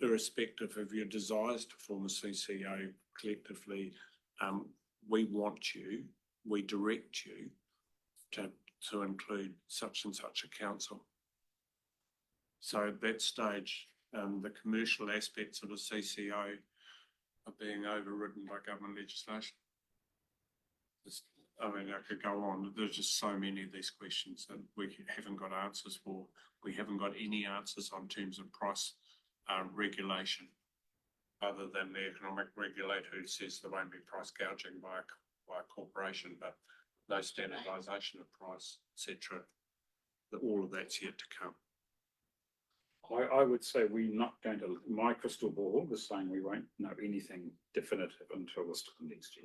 S5: irrespective of your desires to form a CCO collectively, we want you, we direct you to include such and such a council. So at that stage, the commercial aspects of a CCO are being overridden by government legislation. I mean, I could go on. There's just so many of these questions that we haven't got answers for. We haven't got any answers on terms of price regulation, other than the economic regulator who says there won't be price gouging by a corporation, but no standardisation of price, etc. All of that's yet to come.
S1: I would say we're not going to, my crystal ball is saying we won't know anything definitive until this time next year.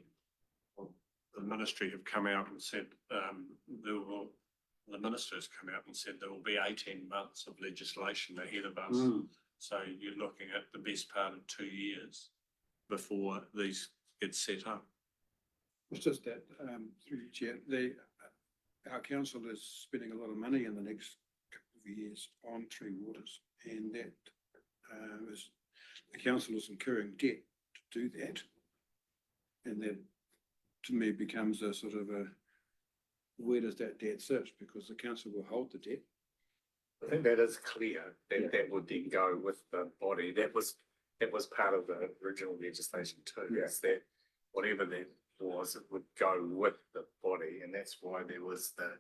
S5: Well, the ministry have come out and said the ministers come out and said there will be 18 months of legislation ahead of us. So you're looking at the best part of 2 years before these get set up.
S12: It's just that, through the chair, our council is spending a lot of money in the next couple of years on Three Waters, and that the council is incurring debt to do that. And that, to me, becomes a sort of where does that debt sit? Because the council will hold the debt.
S3: I think that is clear that that would then go with the body. That was part of the original legislation too.
S1: Yeah.
S3: Is that whatever that was, it would go with the body, and that's why there was the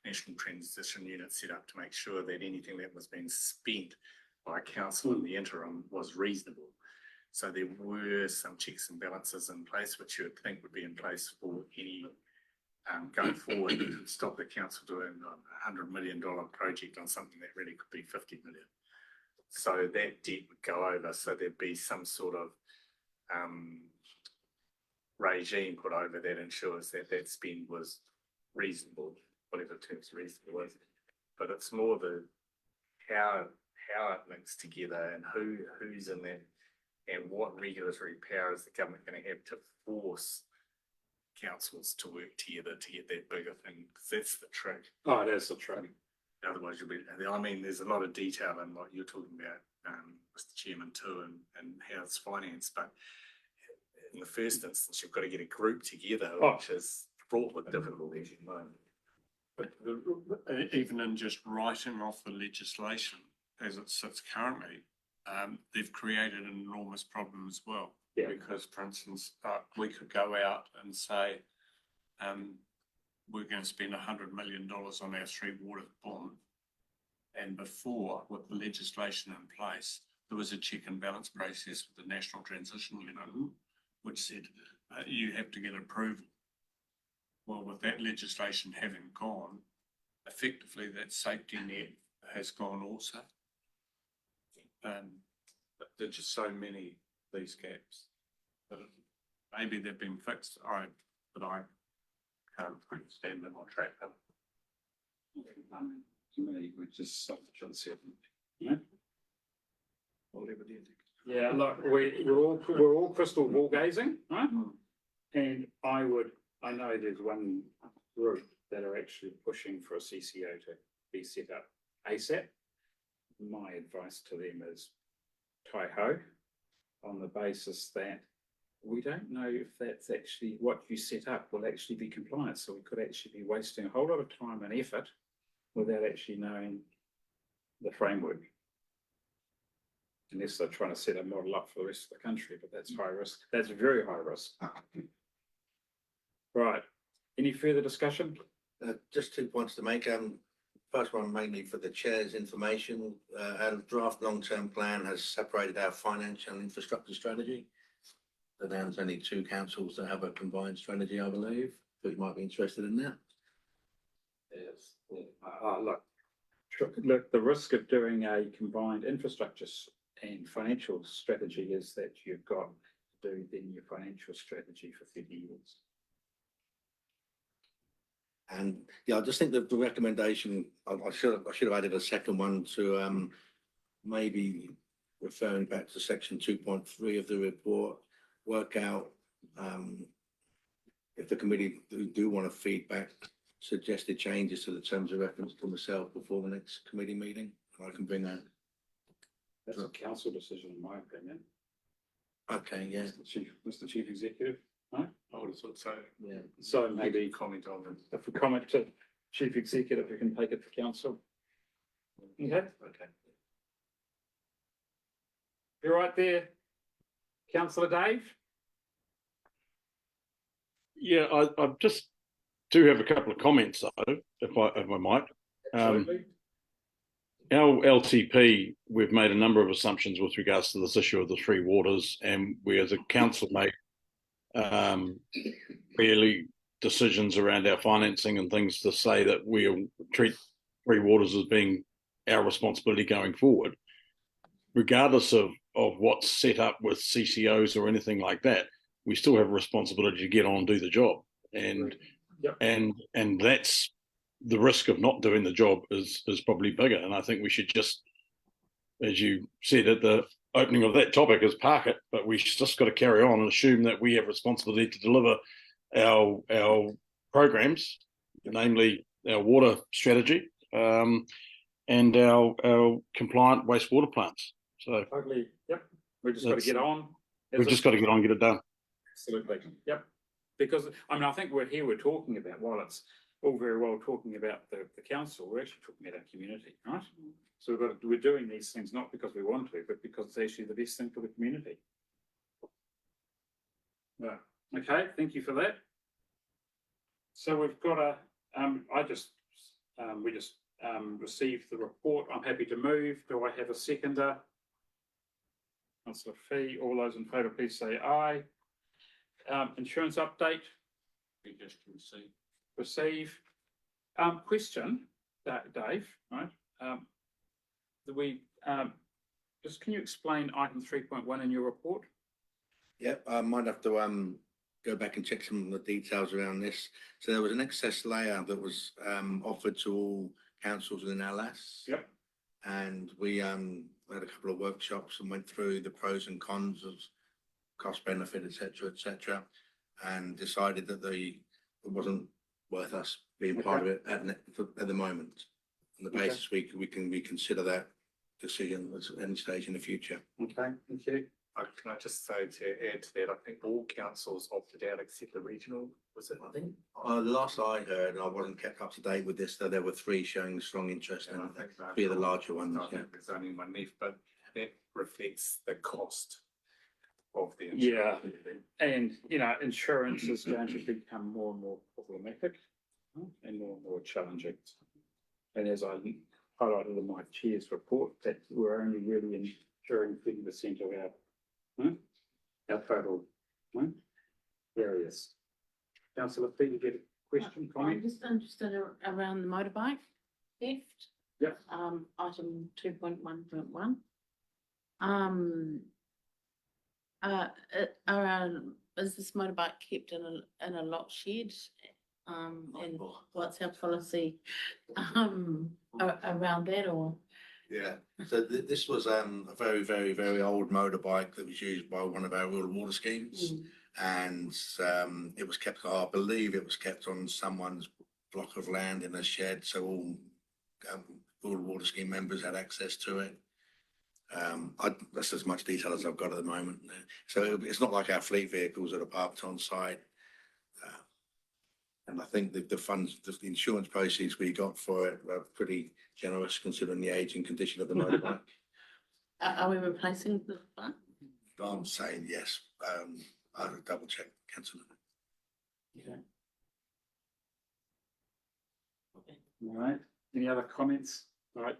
S3: National Transition Unit set up to make sure that anything that was being spent by council in the interim was reasonable. So there were some checks and balances in place, which you would think would be in place for any going forward to stop the council doing a $100 million project on something that really could be 50 million. So that debt would go over. So there'd be some sort of regime put over that ensures that that spend was reasonable, whatever terms reasonable is. But it's more the how it links together and who's in that, and what regulatory power is the government going to have to force councils to work together to get that bigger thing, because that's the trick.
S1: Oh, it is the trick.
S3: Otherwise you'll be, I mean, there's a lot of detail in what you're talking about, Mr. Chairman, too, and how it's financed, but in the first instance, you've got to get a group together, which is fraught with difficulties, you know.
S5: But even in just writing off the legislation as it sits currently, they've created an enormous problem as well.
S1: Yeah.
S5: Because, for instance, we could go out and say, we're going to spend $100 million on our three water bond. And before, with the legislation in place, there was a check and balance process with the National Transition Unit, which said you have to get approval. Well, with that legislation having gone, effectively that safety net has gone also. But there's just so many of these gaps. But maybe they've been fixed, but I can't understand them or track them.
S1: To me, we just uncertainty. Yeah.
S8: Whatever do you think?
S1: Yeah, look, we're all crystal ball gazing, right? And I know there's one group that are actually pushing for a CCO to be set up ASAP. My advice to them is hi-ho, on the basis that we don't know if that's actually what you set up will actually be compliant. So we could actually be wasting a whole lot of time and effort without actually knowing the framework. Unless they're trying to set a model up for the rest of the country, but that's high risk. That's very high risk. Right. Any further discussion?
S8: Just 2 points to make. First one mainly for the chair's information. Our draft long-term plan has separated our financial and infrastructure strategy. So there's only 2 councils that have a combined strategy, I believe. But you might be interested in that.
S1: Yes. Look, the risk of doing a combined infrastructure and financial strategy is that you've got to do then your financial strategy for 30 years.
S8: And yeah, I just think that the recommendation, I should have added a second one to maybe referring back to section 2.3 of the report, work out if the committee do want to feedback suggested changes to the terms of reference to myself before the next committee meeting. I can bring that.
S1: That's a council decision, in my opinion.
S8: Okay, yeah.
S1: Mr. Chief Executive, right?
S3: I would have thought so.
S8: Yeah.
S1: So maybe
S3: Comment on it.
S1: if we comment to Chief Executive, we can take it to council. Okay,
S8: Okay.
S1: you're right there, Councillor Dave?
S13: Yeah, I just do have a couple of comments though, if I might.
S1: Absolutely.
S13: Our LTP, we've made a number of assumptions with regards to this issue of the three waters, and we as a council made really decisions around our financing and things to say that we'll treat three waters as being our responsibility going forward. Regardless of what's set up with CCOs or anything like that, we still have a responsibility to get on and do the job. And
S1: Yep.
S13: and that's the risk of not doing the job is probably bigger. And I think we should just, as you said at the opening of that topic, is park it, but we just got to carry on and assume that we have responsibility to deliver our programs, namely our water strategy, and our compliant wastewater plants. So
S1: Totally, yep. We've just got to get on.
S13: we've just got to get on and get it done.
S1: Absolutely, yep. Because, I mean, I think we're talking about, while it's all very well talking about the council, we're actually talking about our community, right? So we're doing these things not because we want to, but because it's actually the best thing for the community. Right. Okay, thank you for that. So we've got we just received the report. I'm happy to move. Do I have a seconder? Councillor Fee, all those in favour, please say aye. Insurance update.
S5: We just receive.
S1: Receive. Question, Dave, right? Just can you explain item 3.1 in your report?
S8: Yep, I might have to go back and check some of the details around this. So there was an excess layer that was offered to all councils within our LAS.
S1: Yep.
S8: And we had a couple of workshops and went through the pros and cons of cost benefit, etc., and decided that it wasn't worth us being part of it at the moment. On the basis we can reconsider that decision at any stage in the future.
S1: Okay, thank you.
S3: Can I just say to add to that, I think all councils opted out except the regional, was it?
S8: I think, the last I heard, I wasn't kept up to date with this, though there were 3 showing strong interest
S3: And I
S8: in
S3: think
S8: 3 of the larger ones.
S3: I
S8: Yeah.
S3: think there's only one left, but that reflects the cost of the
S1: Yeah.
S3: insurance.
S1: And, you know, insurance is going to become more and more problematic and more challenging. And as I highlighted in my chair's report, that we're only really insuring 30% of our total areas. Councillor Fee, you get a question,
S4: I'm
S1: comment?
S4: just interested around the motorbike theft.
S1: Yep.
S4: Item 2.1.1. Is this motorbike kept in a lot shed? And what's our policy, around that, or?
S8: Yeah, so this was a very, very, very old motorbike that was used by one of our rural water schemes. And it was kept, I believe it was kept on someone's block of land in a shed, so all rural water scheme members had access to it. That's as much detail as I've got at the moment. So it's not like our fleet vehicles that are parked on site. And I think the funds, the insurance proceeds we got for it were pretty generous considering the age and condition of the motorbike.
S4: Are we replacing the one?
S8: I'm saying yes. I'll double check, councillor.
S1: Okay. All right, any other comments? All right,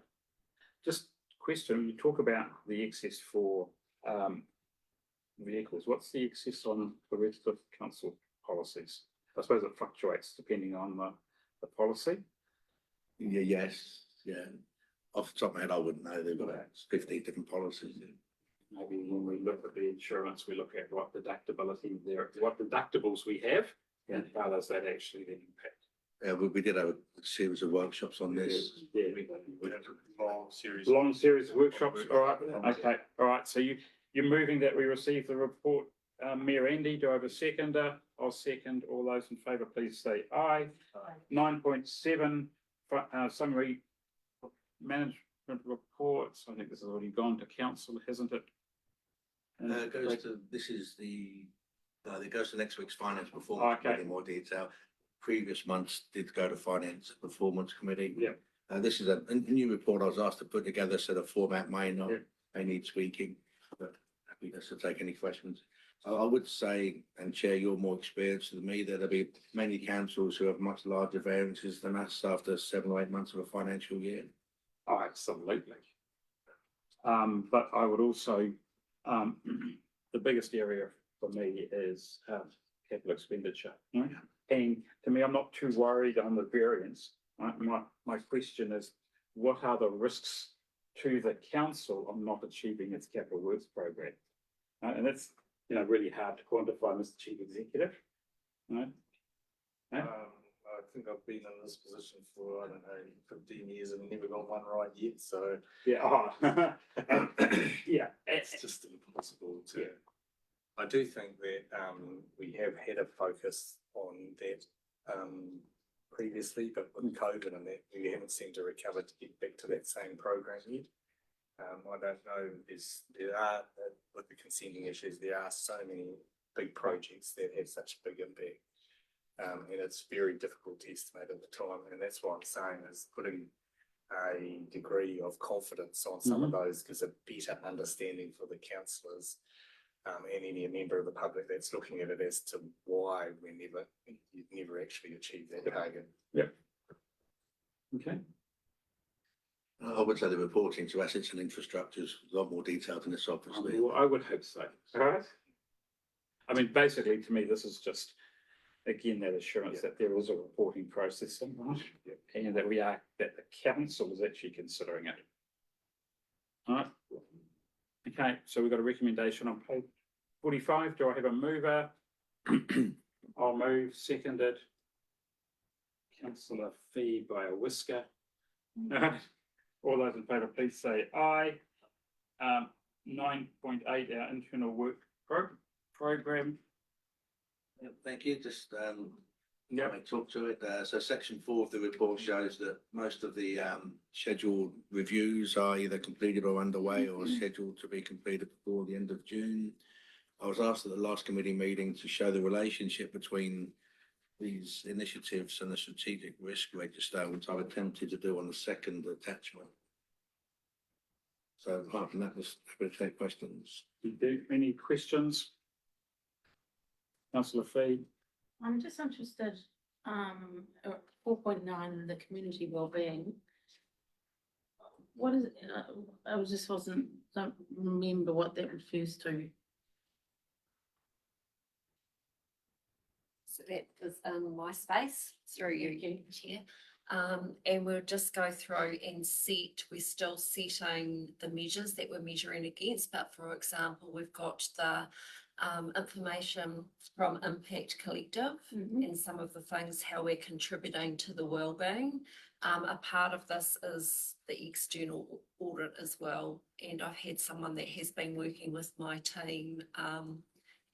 S1: just question, you talk about the excess for vehicles. What's the excess on the rest of council policies? I suppose it fluctuates depending on the policy.
S8: Yeah, yes, yeah. Off the top of my head, I wouldn't know. They've got 15 different policies.
S1: Maybe when we look at the insurance, we look at what deductibility there, what deductibles we have, and how does that actually then impact?
S8: We did have a series of workshops on this.
S1: Yeah,
S3: We had a long series.
S1: long series of workshops. All right, okay, all right. So you're moving that we receive the report. Mayor Andy, do I have a seconder? I'll second. All those in favour, please say aye. 9.7 summary management reports. I think this has already gone to council, hasn't it?
S8: Goes to, this is it goes to next week's finance performance committee in more detail. Previous months did go to finance performance committee.
S1: Yeah.
S8: This is a new report I was asked to put together, so the format may need tweaking, but happy to take any questions. I would say, and Chair, you're more experienced than me, that there'll be many councils who have much larger variances than us after 7 or 8 months of a financial year.
S1: Oh, absolutely. But I would also, the biggest area for me is capital expenditure. Right? And to me, I'm not too worried on the variance. Right? My question is, what are the risks to the council of not achieving its capital works program? And that's, you know, really hard to quantify, Mr. Chief Executive. Right?
S3: I think I've been in this position for, I don't know, 15 years and never got one right yet, so.
S1: Yeah, yeah.
S3: It's just impossible to. Yeah. I do think that we have had a focus on that previously, but with COVID and that, we haven't seemed to recover to get back to that same program yet. I don't know, with the consenting issues, there are so many big projects that have such big impact. And it's very difficult to estimate at the time. And that's what I'm saying is putting a degree of confidence on some of those gives a better understanding for the councillors and any member of the public that's looking at it as to why you've never actually achieved that target.
S1: Yep. Okay.
S8: I would say the reporting to assets and infrastructure is a lot more detailed than this, obviously.
S1: Well, I would hope so. All right. I mean, basically, to me, this is just, again, that assurance that there is a reporting process, right? And that that the council is actually considering it. All right. Okay, so we've got a recommendation on page 45. Do I have a mover? I'll move. Seconded. Councillor Fee by a whisker. All those in favour, please say aye. 9.8, our internal work program.
S8: Thank you. Just
S1: Yeah.
S8: I talk to it. So section 4 of the report shows that most of the scheduled reviews are either completed or underway or scheduled to be completed before the end of June. I was asked at the last committee meeting to show the relationship between these initiatives and the strategic risk register, which I've attempted to do on the second attachment. So apart from that, just happy to take questions.
S1: Any questions? Councillor Fee?
S4: I'm just interested, 4.9, the community wellbeing. What is, I was just don't remember what that refers to.
S2: So that was my space through you, Chair. And we'll just go through and we're still setting the measures that we're measuring against. But for example, we've got the information from Impact Collective and some of the things, how we're contributing to the wellbeing. A part of this is the external audit as well. And I've had someone that has been working with my team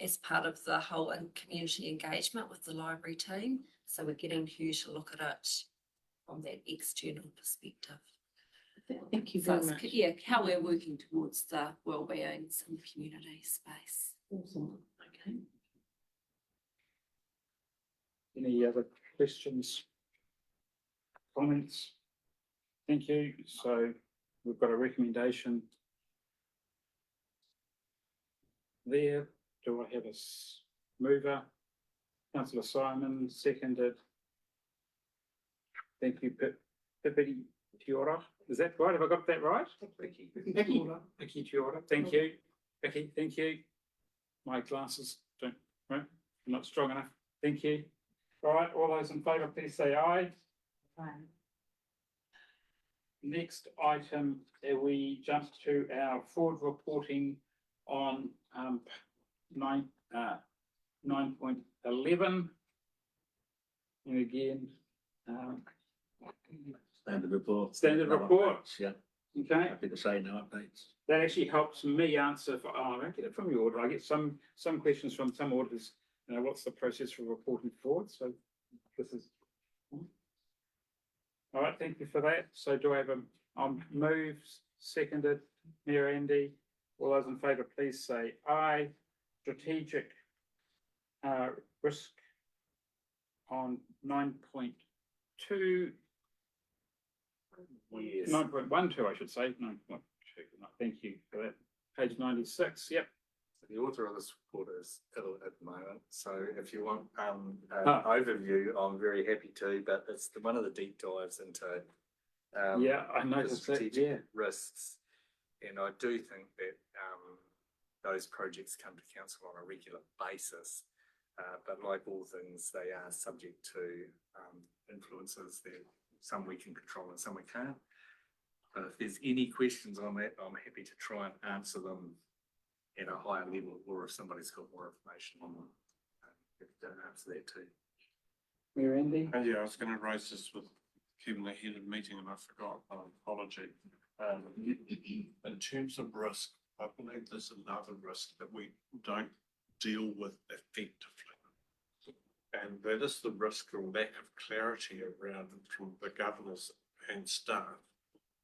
S2: as part of the whole community engagement with the library team. So we're getting Hugh to look at it from that external perspective.
S4: Thank you
S2: So
S4: very much.
S2: yeah, how we're working towards the wellbeings in the community space.
S4: Awesome. Okay.
S1: Any other questions? Comments? Thank you. So we've got a recommendation there. Do I have a mover? Councillor Simon, seconded. Thank you, Pipiti Tiora. Is that right? Have I got that right? Vicky Tiora. Thank you. Vicky, thank you. My glasses don't, right? I'm not strong enough. Thank you. All right, all those in favour, please say aye.
S4: Aye.
S1: Next item, we jump to our forward reporting on 9.11. And again,
S8: Standard report.
S1: Standard
S8: No
S1: report.
S8: updates, yeah,
S1: okay,
S8: happy to say no updates.
S1: that actually helps me answer for, I don't get it from your auditor. I get some questions from some auditors, you know, what's the process for reporting forward? So this is, all right, thank you for that. So do I have moves, seconded, Mayor Andy, all those in favour, please say aye. Strategic risk on 9.2.
S3: Yes.
S1: 9.12, I should say. 9.2. Thank you for that. Page 96. Yep.
S3: The author of this report is ill at the moment, so if you want an overview, I'm very happy to. But it's one of the deep dives into
S1: yeah, I
S3: the
S1: noticed that.
S3: strategic
S1: Yeah.
S3: risks, and I do think that those projects come to council on a regular basis. But like all things, they are subject to influences that some we can control and some we can't. But if there's any questions on that, I'm happy to try and answer them at a higher level, or if somebody's got more information on them, if they don't answer that too.
S1: Mayor Andy.
S5: Yeah, I was going to raise this with Kevin ahead of the meeting and I forgot. Apology. In terms of risk, I believe there's another risk that we don't deal with effectively. And that is the risk or lack of clarity around from the governors and staff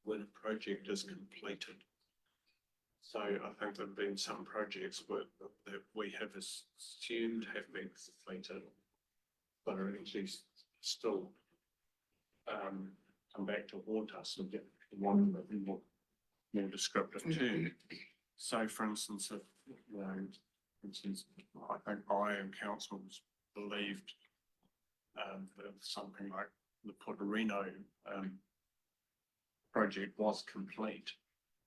S5: when a project is completed. So I think there have been some projects that we have assumed have been completed, but are actually still come back to haunt us and get one more descriptive term. So for instance, if I think I and councils believed that something like the Portorino project was complete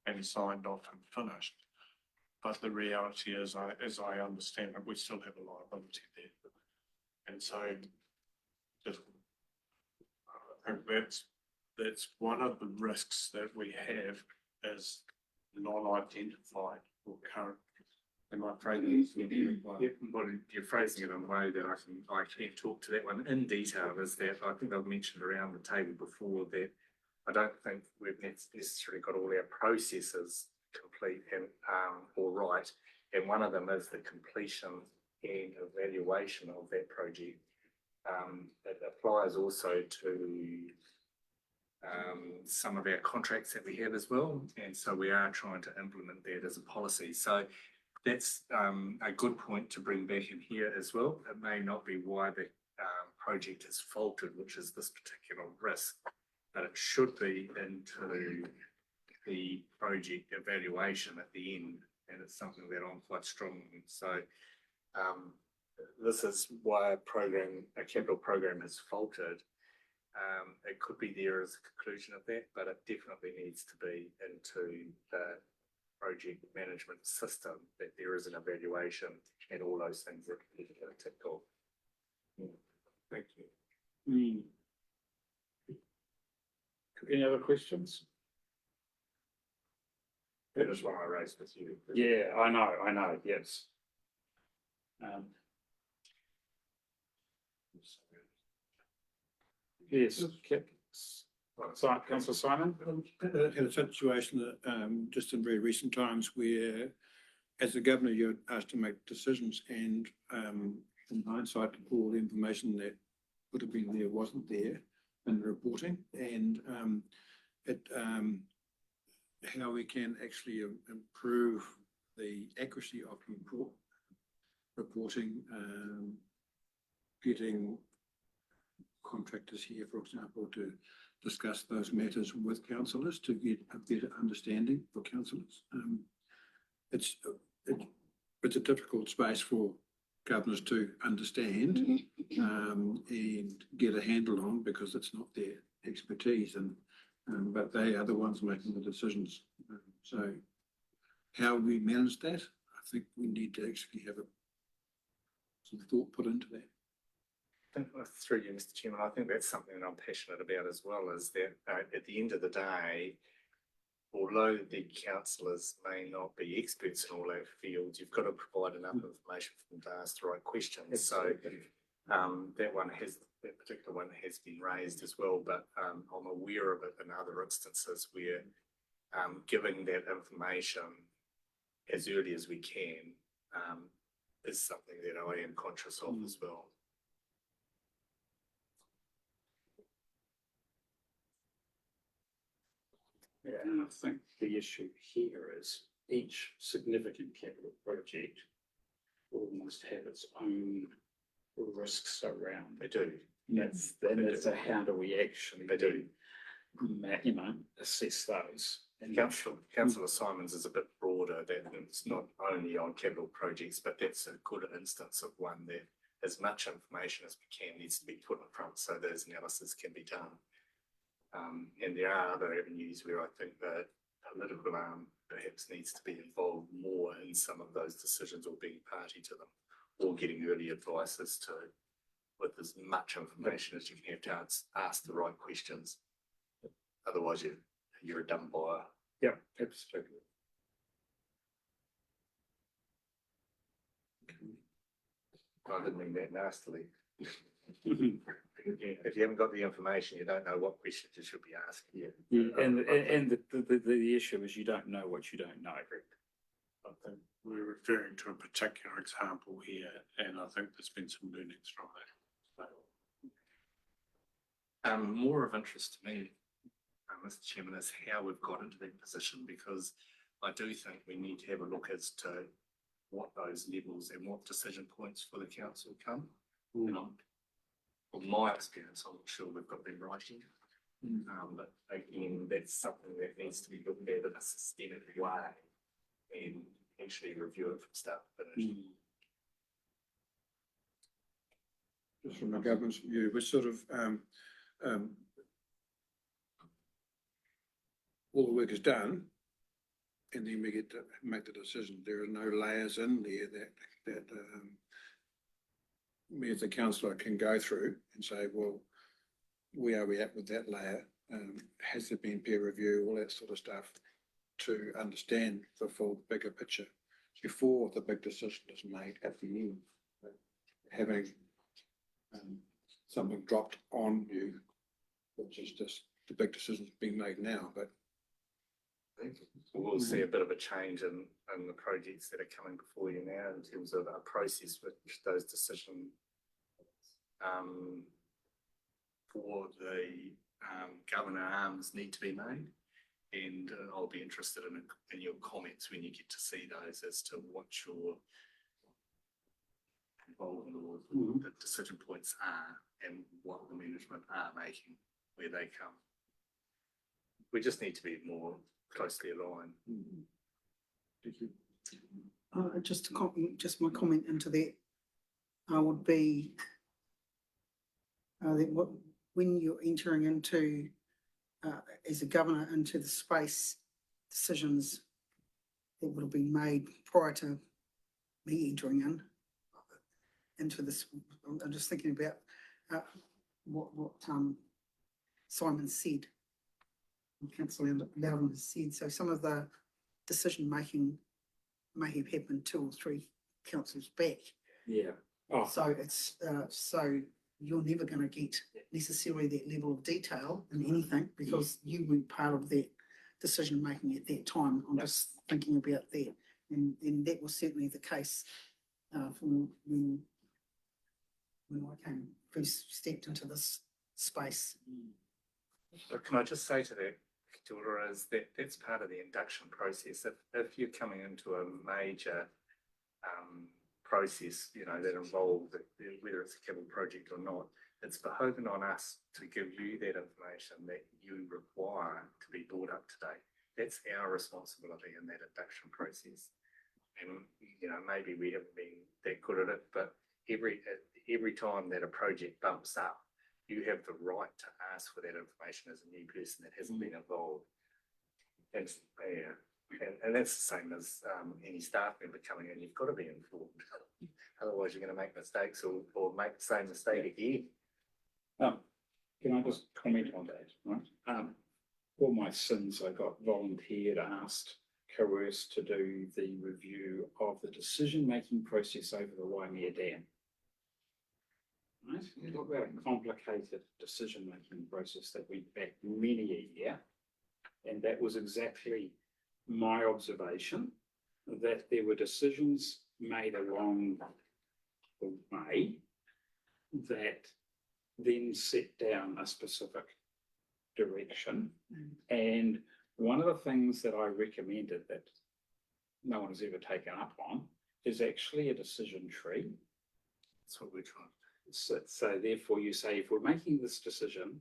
S5: and signed off and finished. But the reality is, as I understand it, we still have a liability there. And so just, I think that's one of the risks that we have is non-identified or current.
S3: Am I phrasing you're phrasing it in a way that I can talk to that one in detail, is that I think I've mentioned around the table before that I don't think we've necessarily got all our processes complete and all right. And one of them is the completion and evaluation of that project. It applies also to some of our contracts that we have as well, and so we are trying to implement that as a policy. So that's a good point to bring back in here as well. It may not be why the project has faltered, which is this particular risk, but it should be into the project evaluation at the end, and it's something that I'm quite strong on. So this is why a capital program has faltered. It could be there as a conclusion of that, but it definitely needs to be into the project management system, that there is an evaluation and all those things that need to get ticked off. Thank you.
S1: Any other questions?
S3: That is what I raised with you.
S1: Yeah, I know, yes. Yes, Councillor Simon?
S12: Had a situation that, just in very recent times where, as the governor, you're asked to make decisions and, in hindsight, all the information that would have been there wasn't there in the reporting, and how we can actually improve the accuracy of reporting, getting contractors here, for example, to discuss those matters with councillors to get a better understanding for councillors. It's a difficult space for governors to understand and get a handle on, because it's not their expertise, and but they are the ones making the decisions. So how we manage that, I think we need to actually have some thought put into that.
S3: I think through you, Mr. Chairman, I think that's something that I'm passionate about as well, is that at the end of the day, although the councillors may not be experts in all our fields, you've got to provide enough information for them to ask the right questions. So that particular one has been raised as well, but I'm aware of it in other instances where giving that information as early as we can is something that I am conscious of as well.
S1: Yeah, and I think the issue here is each significant capital project will almost have its own risks around.
S3: They do.
S1: That's a how do we actually assess those.
S3: And Councillor Simons is a bit broader, that it's not only on capital projects, but that's a good instance of one that as much information as we can needs to be put in front so those analysis can be done. And there are other avenues where I think that political arm perhaps needs to be involved more in some of those decisions, or being party to them, or getting early advice as to, with as much information as you can have, to ask the right questions. Otherwise you're a dumb buyer.
S1: Yeah, absolutely.
S3: I didn't mean that nastily. If you haven't got the information, you don't know what questions you should be asking.
S1: And the issue is you don't know what you don't know.
S5: I think we're referring to a particular example here, and I think there's been some learnings from that.
S3: More of interest to me, Mr. Chairman, is how we've got into that position, because I do think we need to have a look as to what those levels and what decision points for the council come. And from my experience, I'm not sure we've got them right here. But again, that's something that needs to be looked at in a systemic way and actually review it from start to finish.
S12: Just from a government's view, we're sort of all the work is done, and then we get to make the decision. There are no layers in there that me as a councillor can go through and say, well, where are we at with that layer? Has there been peer review, all that sort of stuff, to understand the full bigger picture before the big decision is made at the end. Having something dropped on you, which is just the big decisions being made now, but
S3: I think we'll see a bit of a change in the projects that are coming before you now, in terms of a process which those decisions for the governor arms need to be made. And I'll be interested in your comments when you get to see those as to what your involvement or the decision points are and what the management are making, where they come. We just need to be more closely aligned.
S11: Thank you. Just to just my comment into that, would be that when you're entering into, as a governor, into the space, decisions that would have been made prior to me entering into this. I'm just thinking about what Simon said, Councillor Loudon has said. So some of the decision making may have happened 2 or 3 councils back.
S1: Yeah. Oh,
S11: So it's so you're never going to get necessarily that level of detail in anything because you weren't part of that decision making at that time. I'm just thinking about that, and that was certainly the case from when I first stepped into this space.
S3: So can I just say to that, Kilda, is that that's part of the induction process. If you're coming into a major process, you know, that involves whether it's a capital project or not, it's behoving on us to give you that information that you require to be brought up to date. That's our responsibility in that induction process. And, you know, maybe we haven't been that good at it, but every time that a project bumps up, you have the right to ask for that information as a new person that hasn't been involved. And that's the same as any staff member coming in. You've got to be informed. Otherwise, you're going to make mistakes or make the same mistake again.
S1: Can I just comment on that? Right. For my sins, I got volunteered, asked, coerced to do the review of the decision-making process over the Waimea Dam. Right? Talk about a complicated decision-making process that went back many a year. And that was exactly my observation, that there were decisions made along the way that then set down a specific direction. And one of the things that I recommended that no one has ever taken up on is actually a decision tree.
S3: That's what we're trying.
S1: So therefore you say, if we're making this decision,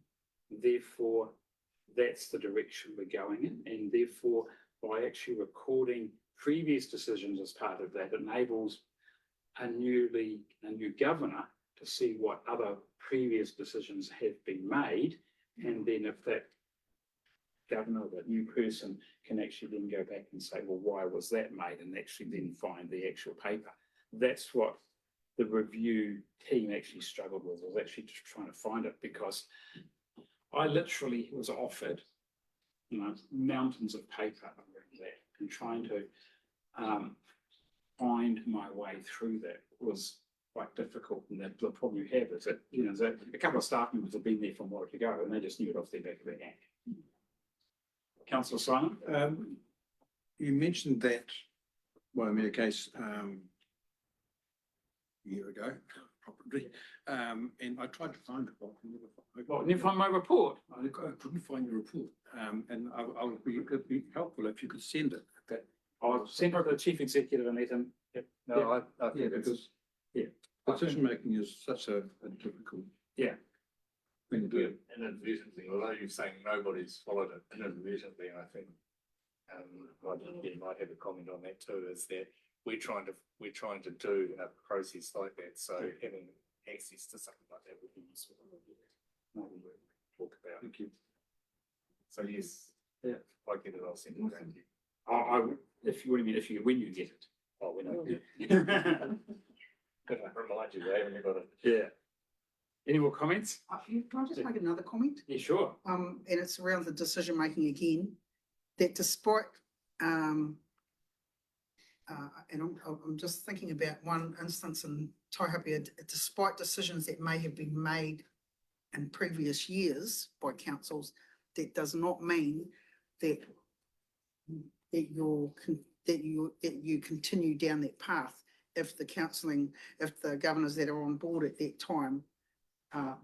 S1: therefore that's the direction we're going in. And therefore, by actually recording previous decisions as part of that, enables a new governor to see what other previous decisions have been made. And then if that governor, that new person, can actually then go back and say, well, why was that made? And actually then find the actual paper. That's what the review team actually struggled with, was actually just trying to find it, because I literally was offered, you know, mountains of paper around that, and trying to find my way through that was quite difficult. And the problem you have is that, you know, a couple of staff members have been there from a while ago, and they just knew it off their back of their hand. Councillor Simon?
S12: You mentioned that Waimea case a year ago, probably, and I tried to find it.
S1: Well, never find my report.
S12: I couldn't find your report, and it'd be helpful if you could send it.
S1: I'll send it to the chief executive and let him. Yep.
S3: No, I
S12: Yeah,
S3: think
S12: because decision making is such a difficult thing to do.
S3: inadvertently, although you're saying nobody's followed it inadvertently, I think you might have a comment on that too, is that we're trying to do a process like that, so having access to something like that would be useful. Maybe we'll talk about.
S12: Thank you.
S3: So yes,
S1: Yeah.
S3: if I get it, I'll send it back to you.
S1: If you, what do you mean, when you get it? Oh, when I get it.
S3: Remind you, they haven't got it.
S1: Yeah. Any more comments?
S11: Can I just make another comment?
S1: Yeah, sure.
S11: And it's around the decision making again, that despite and I'm just thinking about one instance in Taihapia, despite decisions that may have been made in previous years by councils, that does not mean that you continue down that path if the governors that are on board at that time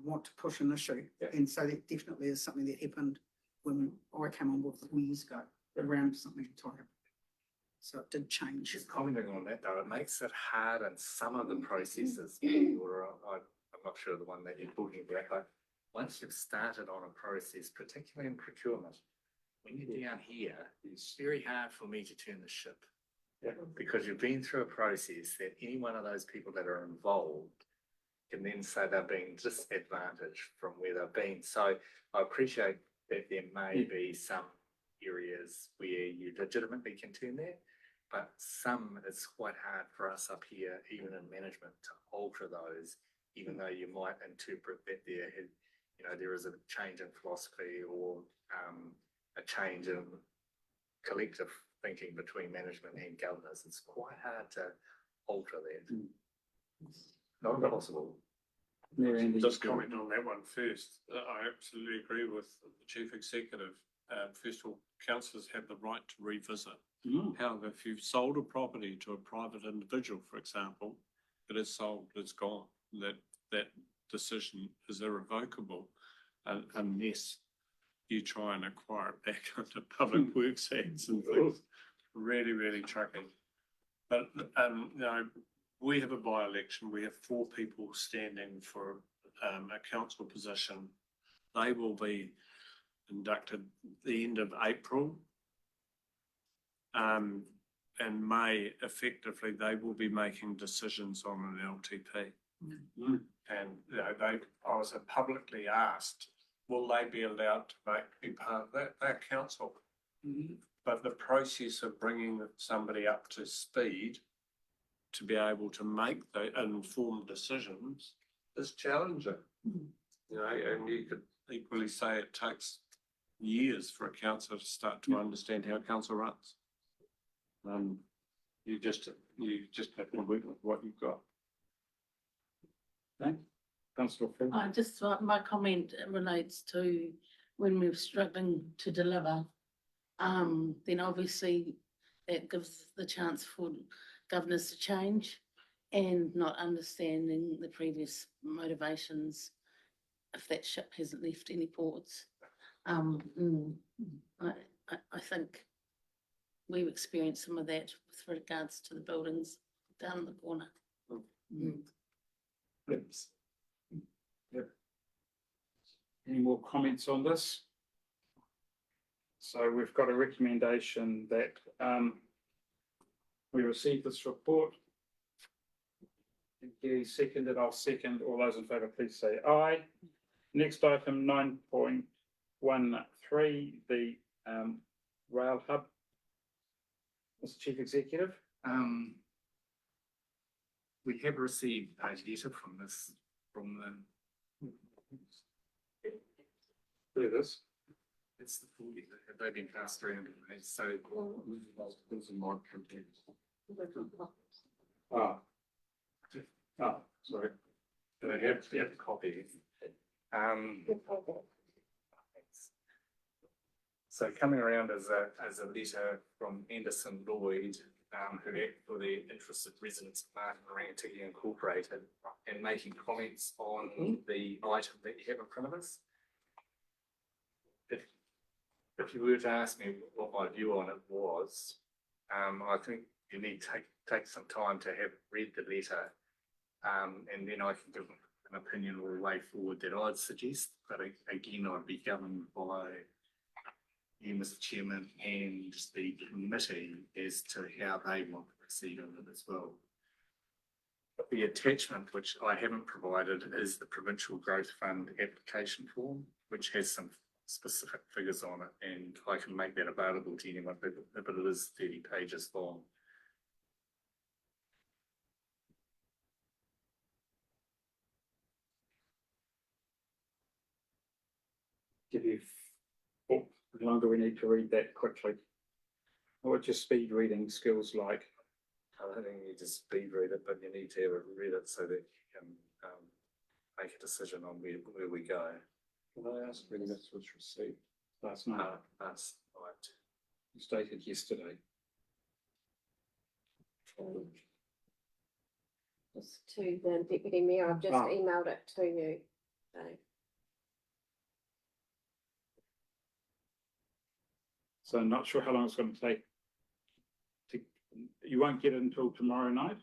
S11: want to push an issue.
S3: Yeah.
S11: And so that definitely is something that happened when I came on board 4 years ago, around something entirely. So it did change.
S3: Just commenting on that though, it makes it hard in some of the processes, or I'm not sure the one that you're talking about, but once you've started on a process, particularly in procurement, when you're down here, it's very hard for me to turn the ship.
S1: Yeah.
S3: Because you've been through a process that any one of those people that are involved can then say they're being disadvantaged from where they've been. So I appreciate that there may be some areas where you legitimately can turn that, but some it's quite hard for us up here, even in management, to alter those, even though you might interpret that there is a change in philosophy or a change in collective thinking between management and governors. It's quite hard to alter that. Not impossible.
S5: Just comment on that one first. I absolutely agree with the chief executive. First of all, councillors have the right to revisit. However, if you've sold a property to a private individual, for example, it is sold, it's gone. That decision is irrevocable unless you try and acquire it back under Public Works Acts and things. Really, really tricky. But we have a by-election. We have 4 people standing for a council position. They will be inducted the end of April. And May, effectively, they will be making decisions on an LTP. And I was publicly asked, will they be allowed to be part of that council? But the process of bringing somebody up to speed to be able to make the informed decisions is challenging. And you could equally say it takes years for a council to start to understand how council runs. You just have to work with what you've got.
S1: Thanks. Councillor Phil.
S4: My comment relates to when we're struggling to deliver, then obviously that gives the chance for governors to change and not understanding the previous motivations if that ship hasn't left any ports. I think we've experienced some of that with regards to the buildings down the corner.
S1: Yep. Any more comments on this? So we've got a recommendation that we receive this report. Gary seconded, I'll second. All those in favour, please say aye. Next item 9.13, the rail hub. Mr. Chief Executive.
S3: We have received a letter from the
S1: There it is.
S3: it's the full letter. They've been passed around. So there's a mod content.
S1: Sorry.
S3: They have a copy. So coming around as a letter from Anderson Lloyd, who act for the interested residents of Marton Rangatiki Incorporated, and making comments on the item that you have in front of us. If you were to ask me what my view on it was, I think you need to take some time to have read the letter, and then I can give an opinion or a way forward that I'd suggest. But again, I'd be governed by you, Mr. Chairman, and the committee as to how they want to proceed on it as well. The attachment, which I haven't provided, is the Provincial Growth Fund application form, which has some specific figures on it, and I can make that available to anyone, but it is 30 pages long.
S1: Give you, how long do we need to read that quickly? What's your speed reading skills like?
S3: I don't think you need to speed read it, but you need to have read it so that you can make a decision on where we go.
S1: Can I ask when this was received? Last night.
S3: That's right.
S1: You stated yesterday.
S2: Just to the Deputy Mayor, I've just emailed it to you. Okay.
S1: So I'm not sure how long it's going to take. You won't get it until tomorrow night?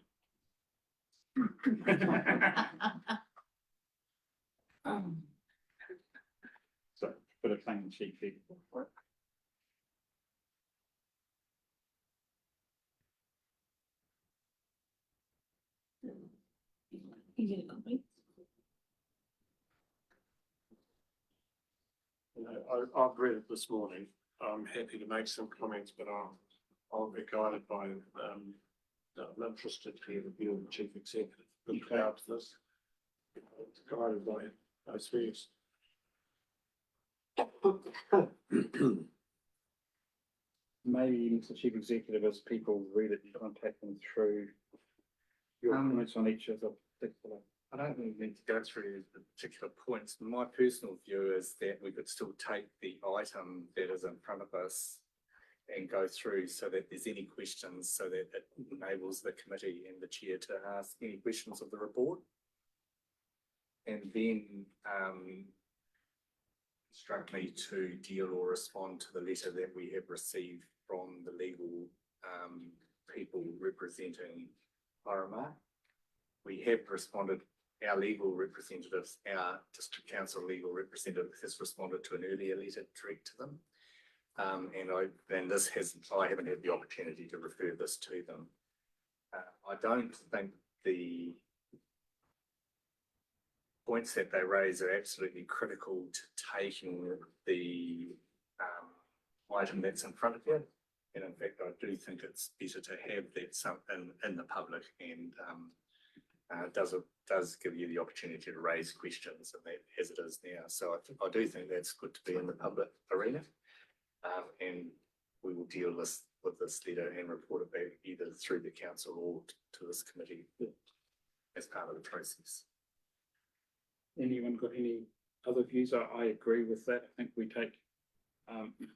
S1: So, bit of tongue in cheek there.
S4: You get a copy?
S5: I've read it this morning. I'm happy to make some comments, but I'll be guided by, I'm interested to hear the view of the chief executive with regard to this. Guided by those views.
S1: Maybe Mr. Chief Executive, as people read it, you want to take them through your comments on each of the particular.
S3: I don't really need to go through the particular points. My personal view is that we could still take the item that is in front of us and go through so that there's any questions, so that it enables the committee and the chair to ask any questions of the report. And then instruct me to deal or respond to the letter that we have received from the legal people representing Parama. We have responded, our legal representatives, our district council legal representative has responded to an earlier letter direct to them. I haven't had the opportunity to refer this to them. I don't think the points that they raise are absolutely critical to taking the item that's in front of you. And in fact, I do think it's better to have that something in the public, and does give you the opportunity to raise questions, and that as it is now. So I do think that's good to be in the public arena. And we will deal with this letter and report it back either through the council or to this committee as part of the process.
S1: Anyone got any other views? I agree with that. I think we take,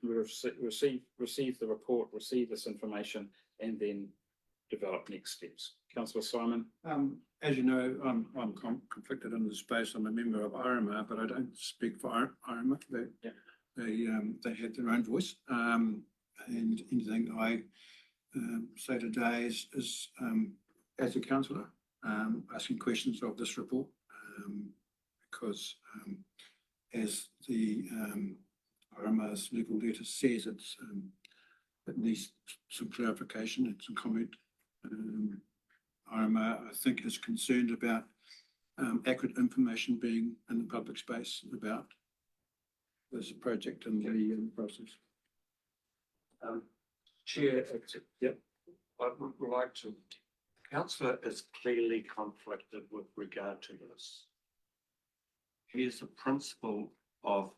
S1: we receive the report, receive this information, and then develop next steps. Councillor Simon.
S12: As you know, I'm conflicted in the space. I'm a member of IRMA, but I don't speak for IRMA. They had their own voice. And anything I say today is as a councillor, asking questions of this report, because as the IRMA's legal letter says, it needs some clarification and some comment. IRMA, I think, is concerned about accurate information being in the public space about this project and the process.
S5: Chair, yep. I would like to, councillor is clearly conflicted with regard to this. He is a principle of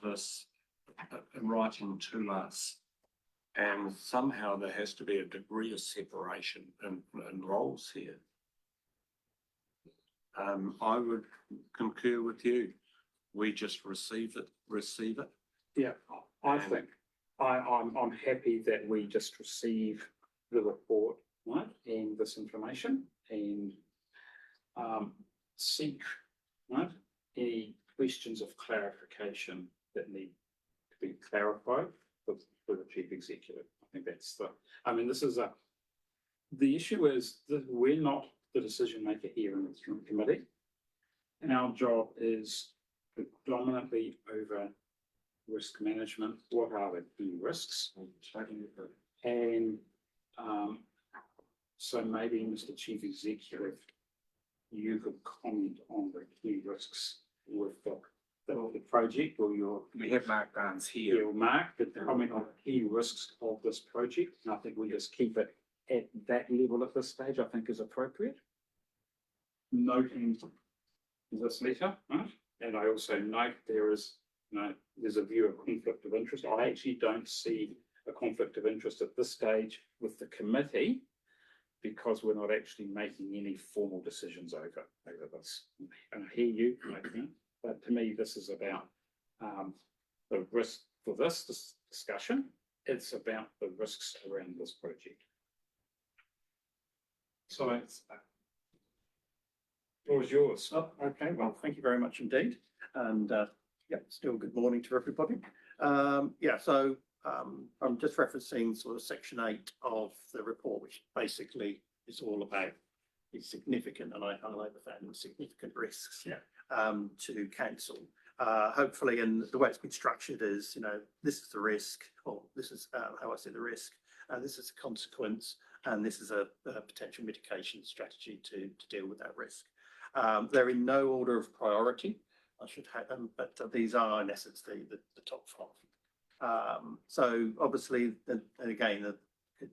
S5: this in writing to us, and somehow there has to be a degree of separation in roles here. I would concur with you. We just receive it.
S1: Yeah, I think I'm happy that we just receive the report, right, and this information, and seek, right, any questions of clarification that need to be clarified for the chief executive. I think that's the issue is that we're not the decision maker here in this committee, and our job is predominantly over risk management. What are the key risks? And so maybe, Mr. Chief Executive, you could comment on the key risks with the project, or
S3: we have Mark Barnes here.
S1: Your Mark could comment on the key risks of this project. And I think we just keep it at that level at this stage, I think is appropriate. Noting this letter, right? And I also note there's a view of conflict of interest. I actually don't see a conflict of interest at this stage with the committee, because we're not actually making any formal decisions over this. And I hear you, but to me, this is about the risk for this discussion. It's about the risks around this project.
S3: So
S1: Floor is yours.
S14: Oh, okay, well, thank you very much indeed. And yeah, still good morning to everybody. Yeah, so I'm just referencing sort of section 8 of the report, which basically is all about the significant, and I highlight the fact, significant risks to council. Hopefully, and the way it's been structured is, this is the risk, or this is how I see the risk, and this is a consequence, and this is a potential mitigation strategy to deal with that risk. They're in no order of priority, I should have them, but these are in essence the top 5. So obviously, and again, could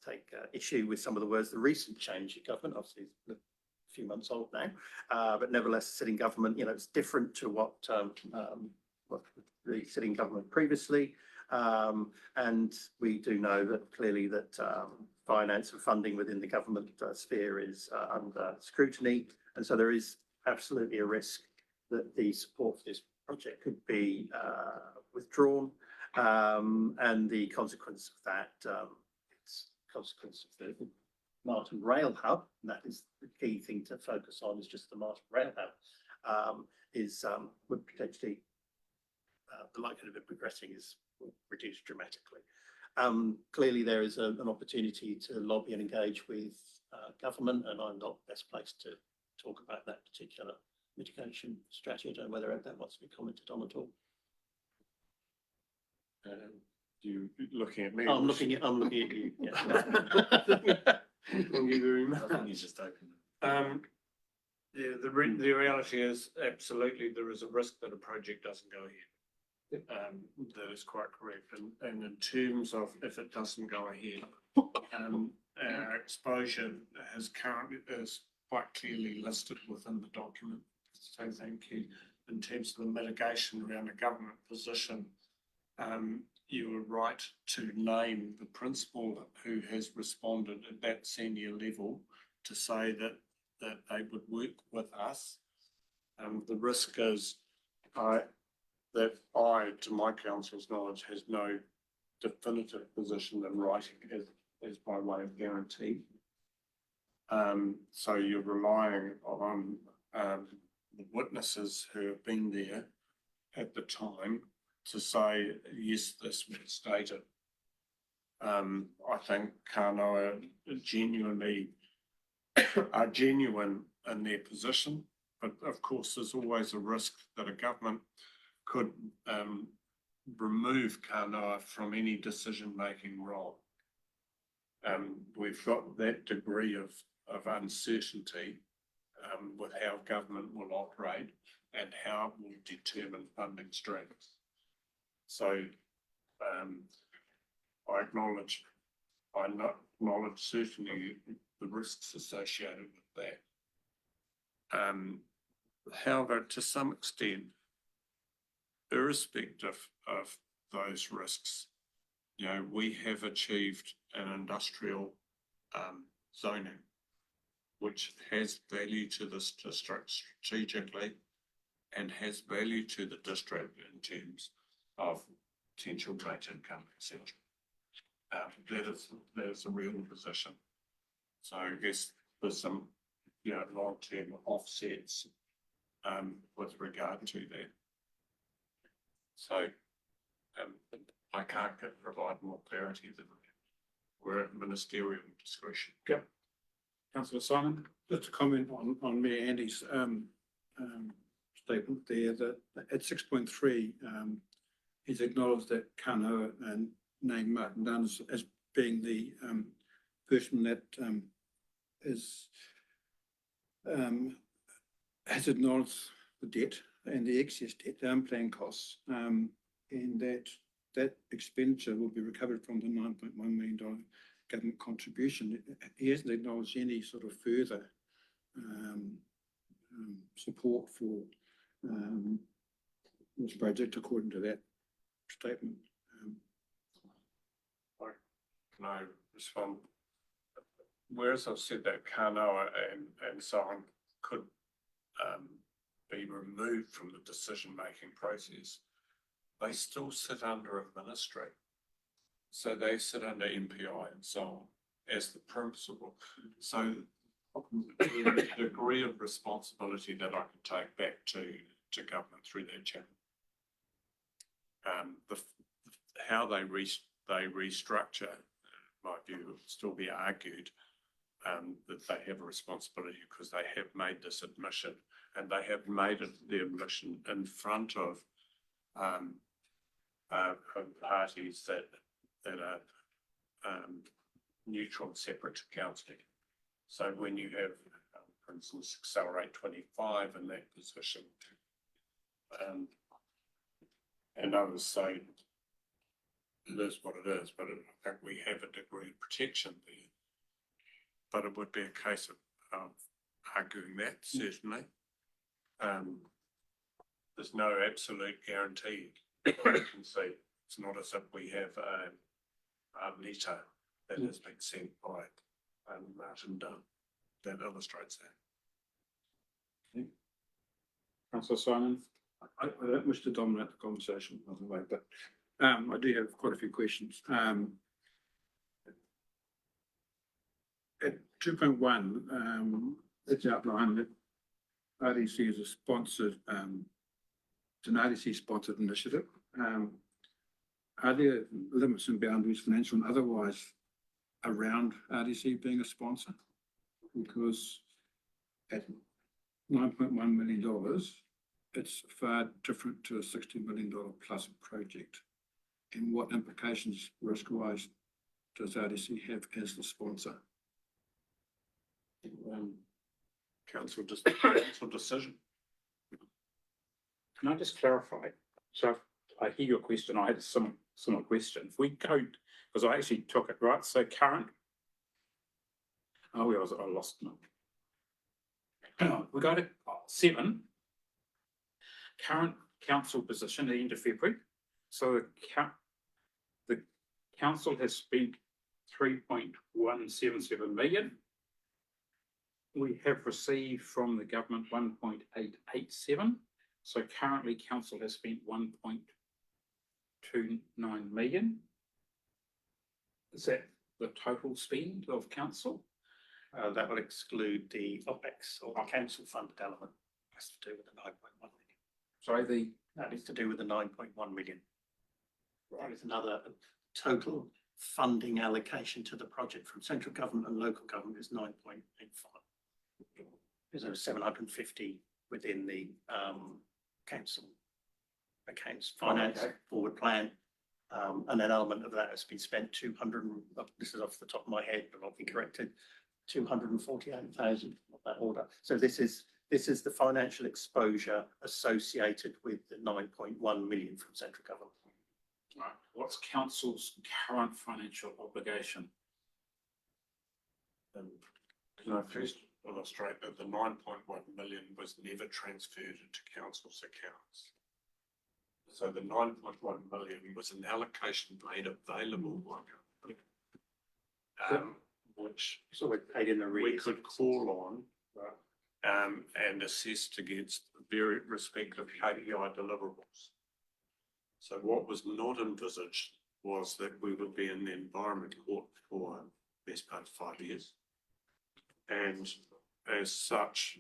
S14: take issue with some of the words. The recent change in government, obviously, is a few months old now, but nevertheless, sitting government, it's different to what the sitting government previously, and we do know that clearly that finance and funding within the government sphere is under scrutiny, and so there is absolutely a risk that the support for this project could be withdrawn, and the consequence of that, it's consequence of the Marton Rail Hub, and that is the key thing to focus on, is just the Marton Rail Hub, would potentially, the likelihood of it progressing is reduced dramatically. Clearly there is an opportunity to lobby and engage with government, and I'm not best placed to talk about that particular mitigation strategy. I don't know whether that wants to be commented on at all.
S5: You looking at me?
S14: I'm looking at you. Yeah.
S5: Thank you very much.
S3: I think you just opened
S5: Yeah, the reality is absolutely there is a risk that a project doesn't go ahead. That is quite correct. And in terms of if it doesn't go ahead, our exposure is quite clearly listed within the document. So thank you. In terms of the mitigation around the government position, you were right to name the principal who has responded at that senior level to say that they would work with us. The risk is that I, to my council's knowledge, has no definitive position in writing as by way of guarantee. So you're relying on the witnesses who have been there at the time to say, yes, this was stated. I think Kānoa are genuine in their position, but of course there's always a risk that a government could remove Kānoa from any decision-making role. We've got that degree of uncertainty with how government will operate and how it will determine funding streams. So I acknowledge certainly the risks associated with that. However, to some extent, irrespective of those risks, we have achieved an industrial zoning, which has value to this district strategically and has value to the district in terms of potential great income, etc. That is a real position. So I guess there's some, long-term offsets with regard to that. So I can't provide more clarity than that. We're at ministerial discretion.
S1: Yep. Councillor Simon?
S12: Just to comment on Mayor Andy's statement there, that at 6.3, he's acknowledged that Kānoa and named Martin Dunn as being the person that has acknowledged the debt and the excess debt, the unplanned costs, and that expenditure will be recovered from the $9.1 million government contribution. He hasn't acknowledged any sort of further support for this project according to that statement.
S5: Can I respond? Whereas I've said that Kānoa and so on could be removed from the decision-making process, they still sit under a ministry. So they sit under MPI and so on as the principal. So the degree of responsibility that I can take back to government through that channel. How they restructure, in my view, will still be argued, that they have a responsibility because they have made this admission, and they have made it the admission in front of parties that are neutral and separate to council. So when you have, for instance, Accelerate 25 in that position, and others say it is what it is, but I think we have a degree of protection there. But it would be a case of arguing that, certainly. There's no absolute guarantee. You can see it's not as if we have a letter that has been sent by Martin Dunn that illustrates that.
S1: Councillor Simon?
S12: I don't wish to dominate the conversation, by the way, but I do have quite a few questions. At 2.1, it's outlined that RDC is a sponsored, it's an RDC sponsored initiative. Are there limits and boundaries, financial and otherwise, around RDC being a sponsor? Because at $9.1 million, it's far different to a $60 million plus project. And what implications risk-wise does RDC have as the sponsor?
S5: Council decision.
S1: Can I just clarify? So I hear your question. I had a similar question. If we go, because I actually took it, right? So current, I lost them. Hang on, we go to 7. Current council position at the end of February. So the council has spent 3.177 million. We have received from the government 1.887. So currently council has spent 1.29 million. Is that the total spend of council?
S14: That will exclude the OPEX or council funded element. That's to do with the 9.1 million.
S1: Sorry,
S14: That is to do with the 9.1 million. There is another total funding allocation to the project from central government and local government is 9.85. There's 750 within the council accounts finance forward plan. And an element of that has been spent 200, this is off the top of my head, but I'll be corrected, 248,000 of that order. So this is the financial exposure associated with the 9.1 million from central government.
S1: Right. What's council's current financial obligation?
S5: Can I first illustrate that the 9.1 million was never transferred into council's accounts? So the 9.1 million was an allocation made available by government, which
S14: So we paid in arrears.
S5: we could call on and assessed against very respective KPI deliverables. So what was not envisaged was that we would be in the environment court for the best part of 5 years. And as such,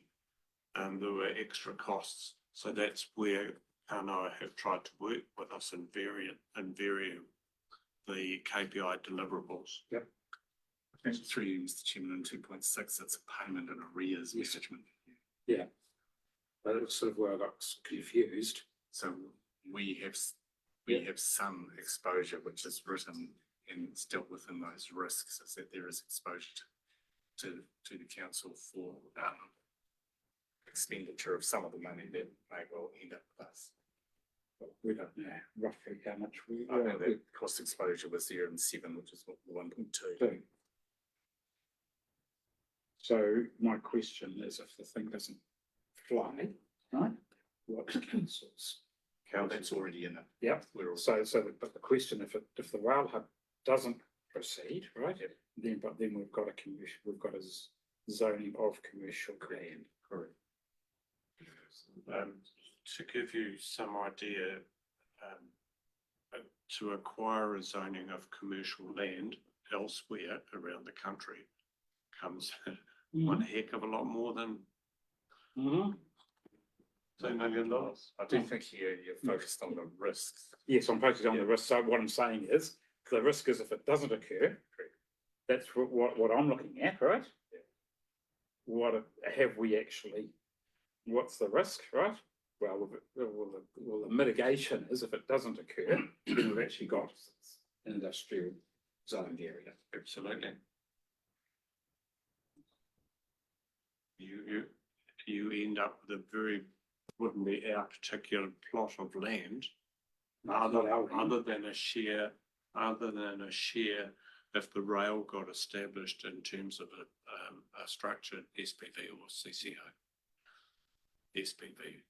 S5: there were extra costs. So that's where Kanoa have tried to work with us in varying the KPI deliverables.
S1: Yep.
S3: Through you, Mr. Chairman, in 2.6, it's a payment and arrears management.
S1: Yeah. That was sort of where I got confused.
S3: So we have some exposure which is written and still within those risks, is that there is exposure to the council for expenditure of some of the money that may well end up with us.
S1: But we don't know roughly how much we
S3: I know that cost exposure was there in 7, which is what the 1.2.
S1: do. So my question is, if the thing doesn't fly, right, what's council's?
S3: How that's already in it.
S1: Yep.
S3: We're all
S1: But the question, if the rail hub doesn't proceed, right, then we've got a zoning of commercial land.
S3: correct.
S5: To give you some idea, to acquire a zoning of commercial land elsewhere around the country comes one heck of a lot more than
S1: Mhm.
S5: $2 million.
S3: I do think you're focused on the risks.
S1: Yes, I'm focusing on the risk. So what I'm saying is, the risk is if it doesn't occur, that's what I'm looking at, right? What have we actually, what's the risk, right? Well, the mitigation is if it doesn't occur, then we've actually got an industrial zoned area.
S5: Absolutely. You end up with wouldn't be our particular plot of land, other than a share if the rail got established in terms of a structured SPV or CCO. SPV.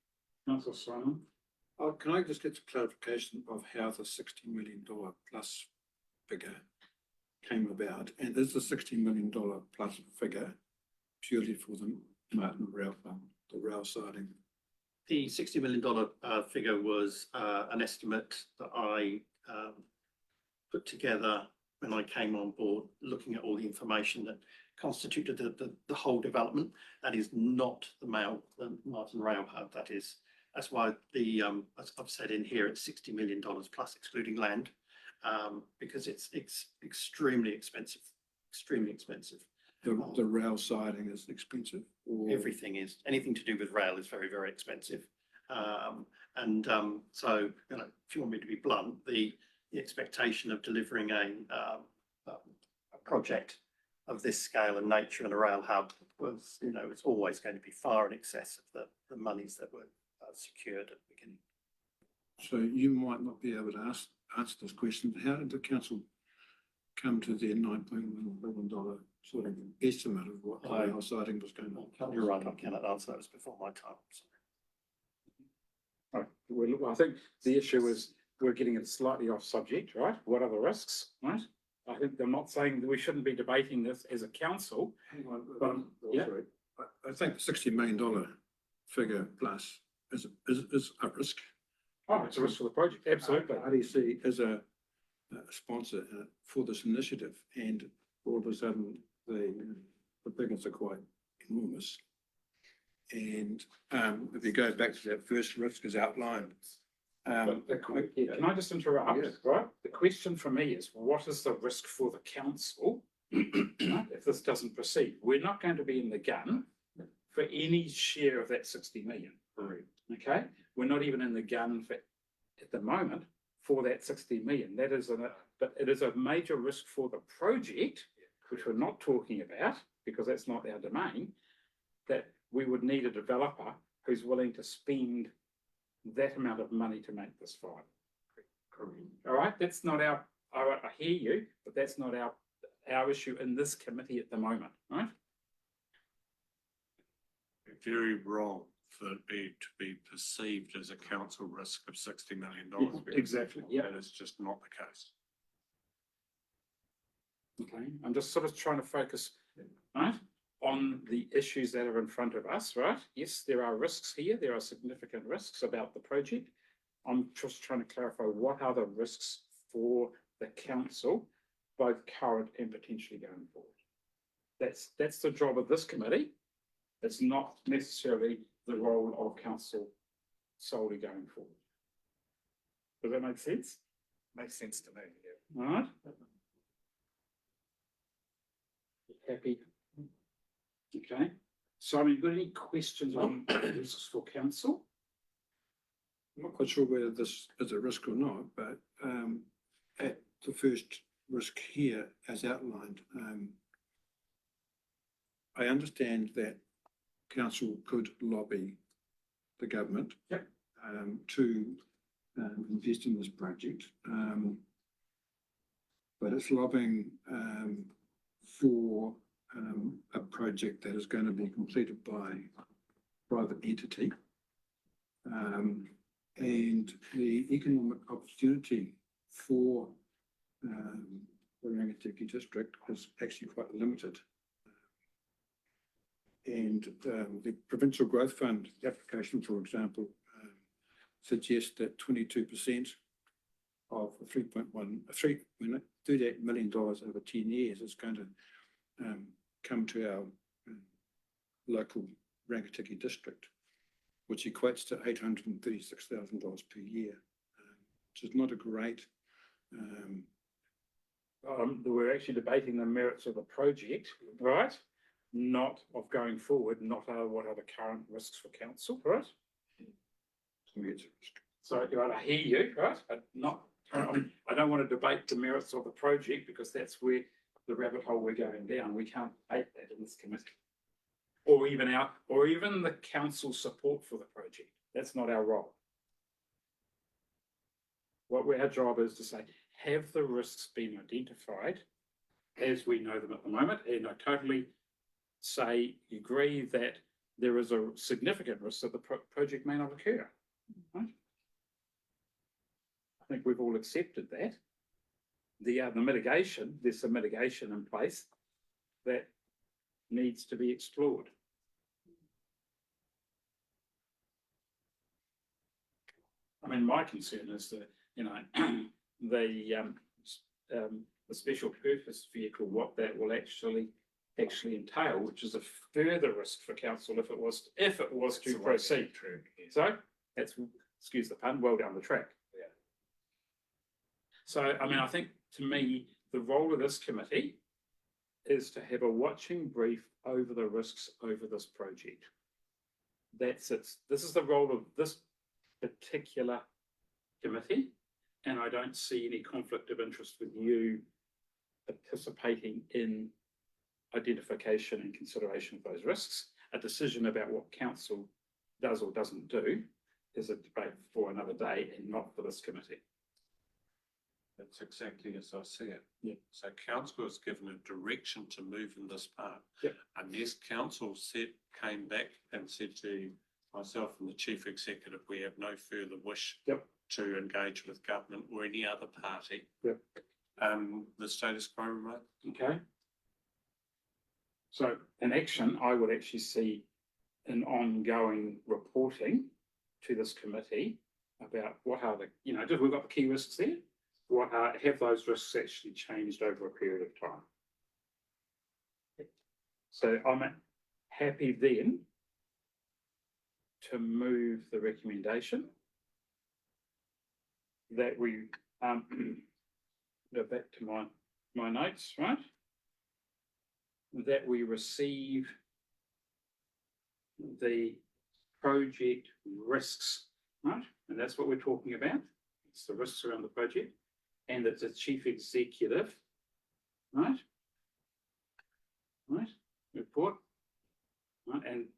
S1: Councillor Simon?
S12: Can I just get some clarification of how the $60 million plus figure came about? And is the $60 million plus figure purely for the Marton Rail Fund, the rail siding?
S14: The $60 million figure was an estimate that I put together when I came on board, looking at all the information that constituted the whole development. That is not the Marton Rail Hub. That's why as I've said in here, it's $60 million plus excluding land, because it's extremely expensive, extremely expensive.
S12: The rail siding is expensive? Or?
S14: Everything is. Anything to do with rail is very, very expensive. So, if you want me to be blunt, the expectation of delivering a project of this scale and nature in a rail hub was, it's always going to be far in excess of the monies that were secured at the beginning.
S12: So you might not be able to answer this question. How did the council come to their $9.1 billion sort of estimate of what the rail siding was going to be?
S14: You're right, I cannot answer that. It was before my time.
S1: Right. Well, I think the issue is we're getting it slightly off subject, right? What are the risks, right? I think I'm not saying that we shouldn't be debating this as a council.
S12: Hang on,
S1: but yeah.
S12: sorry. I think the $60 million figure plus is a risk.
S1: Oh, it's a risk for the project, absolutely.
S12: RDC is a sponsor for this initiative, and all of a sudden the figures are quite enormous. And if you go back to that first risk as outlined.
S1: Can I just interrupt?
S12: Yes.
S1: Right. The question for me is, what is the risk for the council right, if this doesn't proceed? We're not going to be in the gun for any share of that 60 million. Okay, we're not even in the gun for at the moment for that 60 million. That is but it is a major risk for the project, which we're not talking about because that's not our domain. That we would need a developer who's willing to spend that amount of money to make this viable. All right, that's not I hear you, but that's not our issue in this committee at the moment, right?
S5: Very wrong for it to be perceived as a council risk of $60 million.
S1: Exactly. Yeah,
S5: that is just not the case.
S1: Okay, I'm just sort of trying to focus, right, on the issues that are in front of us, right? Yes, there are risks here. There are significant risks about the project. I'm just trying to clarify what are the risks for the council, both current and potentially going forward. That's the job of this committee. It's not necessarily the role of council solely going forward. Does that make sense?
S3: Makes sense to me. Yeah.
S1: All right. Happy. Okay. Simon, you got any questions on risks for council?
S12: I'm not quite sure whether this is a risk or not, but at the first risk here as outlined, I understand that council could lobby the government to invest in this project, but it's lobbying for a project that is going to be completed by a private entity, and the economic opportunity for the Rangitikei district is actually quite limited. And the Provincial Growth Fund application, for example, suggests that 22% of $38 million over 10 years is going to come to our local Rangitikei district, which equates to $836,000 per year, which is not a great.
S1: We're actually debating the merits of the project, right? Not of going forward, not what are the current risks for council, right?
S12: To me, it's a risk.
S1: So I hear you, right? But not, I don't want to debate the merits of the project because that's where the rabbit hole we're going down. We can't debate that in this committee. Or even the council support for the project. That's not our role. What our job is to say, have the risks been identified as we know them at the moment? And I totally agree that there is a significant risk that the project may not occur. Right? I think we've all accepted that. The mitigation, there's some mitigation in place that needs to be explored. I mean, my concern is that, the special purpose vehicle, what that will actually entail, which is a further risk for council if it was to proceed.
S3: True.
S1: So that's, excuse the pun, well down the track.
S3: Yeah.
S1: So, I mean, I think to me, the role of this committee is to have a watching brief over the risks over this project. That's it. This is the role of this particular committee, and I don't see any conflict of interest with you participating in identification and consideration of those risks. A decision about what council does or doesn't do is a debate for another day and not for this committee.
S5: That's exactly as I see it.
S1: Yeah.
S5: So council has given a direction to move in this part.
S1: Yep.
S5: Unless council came back and said to myself and the chief executive, we have no further wish to engage with government or any other party.
S1: Yep.
S5: The status quo remains.
S1: Okay. So in action, I would actually see an ongoing reporting to this committee about what are the, we've got the key risks there. Have those risks actually changed over a period of time? So I'm happy then to move the recommendation that we go back to my notes, right? That we receive the project risks, right? And that's what we're talking about. It's the risks around the project. And it's a chief executive, right? Right, report, right, and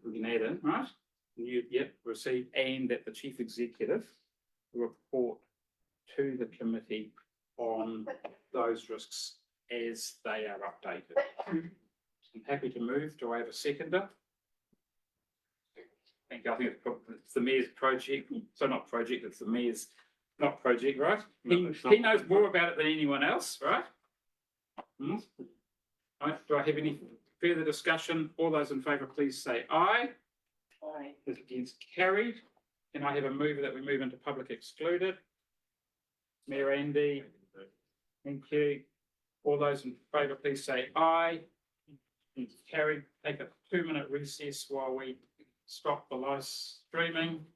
S1: we can add in, right? Receive, and that the chief executive report to the committee on those risks as they are updated. I'm happy to move. Do I have a seconder? Thank you. I think it's the mayor's project. So not project, it's the mayor's, not project, right? He knows more about it than anyone else, right? Right. Do I have any further discussion? All those in favour, please say aye. Aye. Is against carried. Can I have a mover that we move into public excluded? Mayor Andy. Thank you. All those in favour, please say aye. It's carried. Take a 2-minute recess while we stop the live streaming.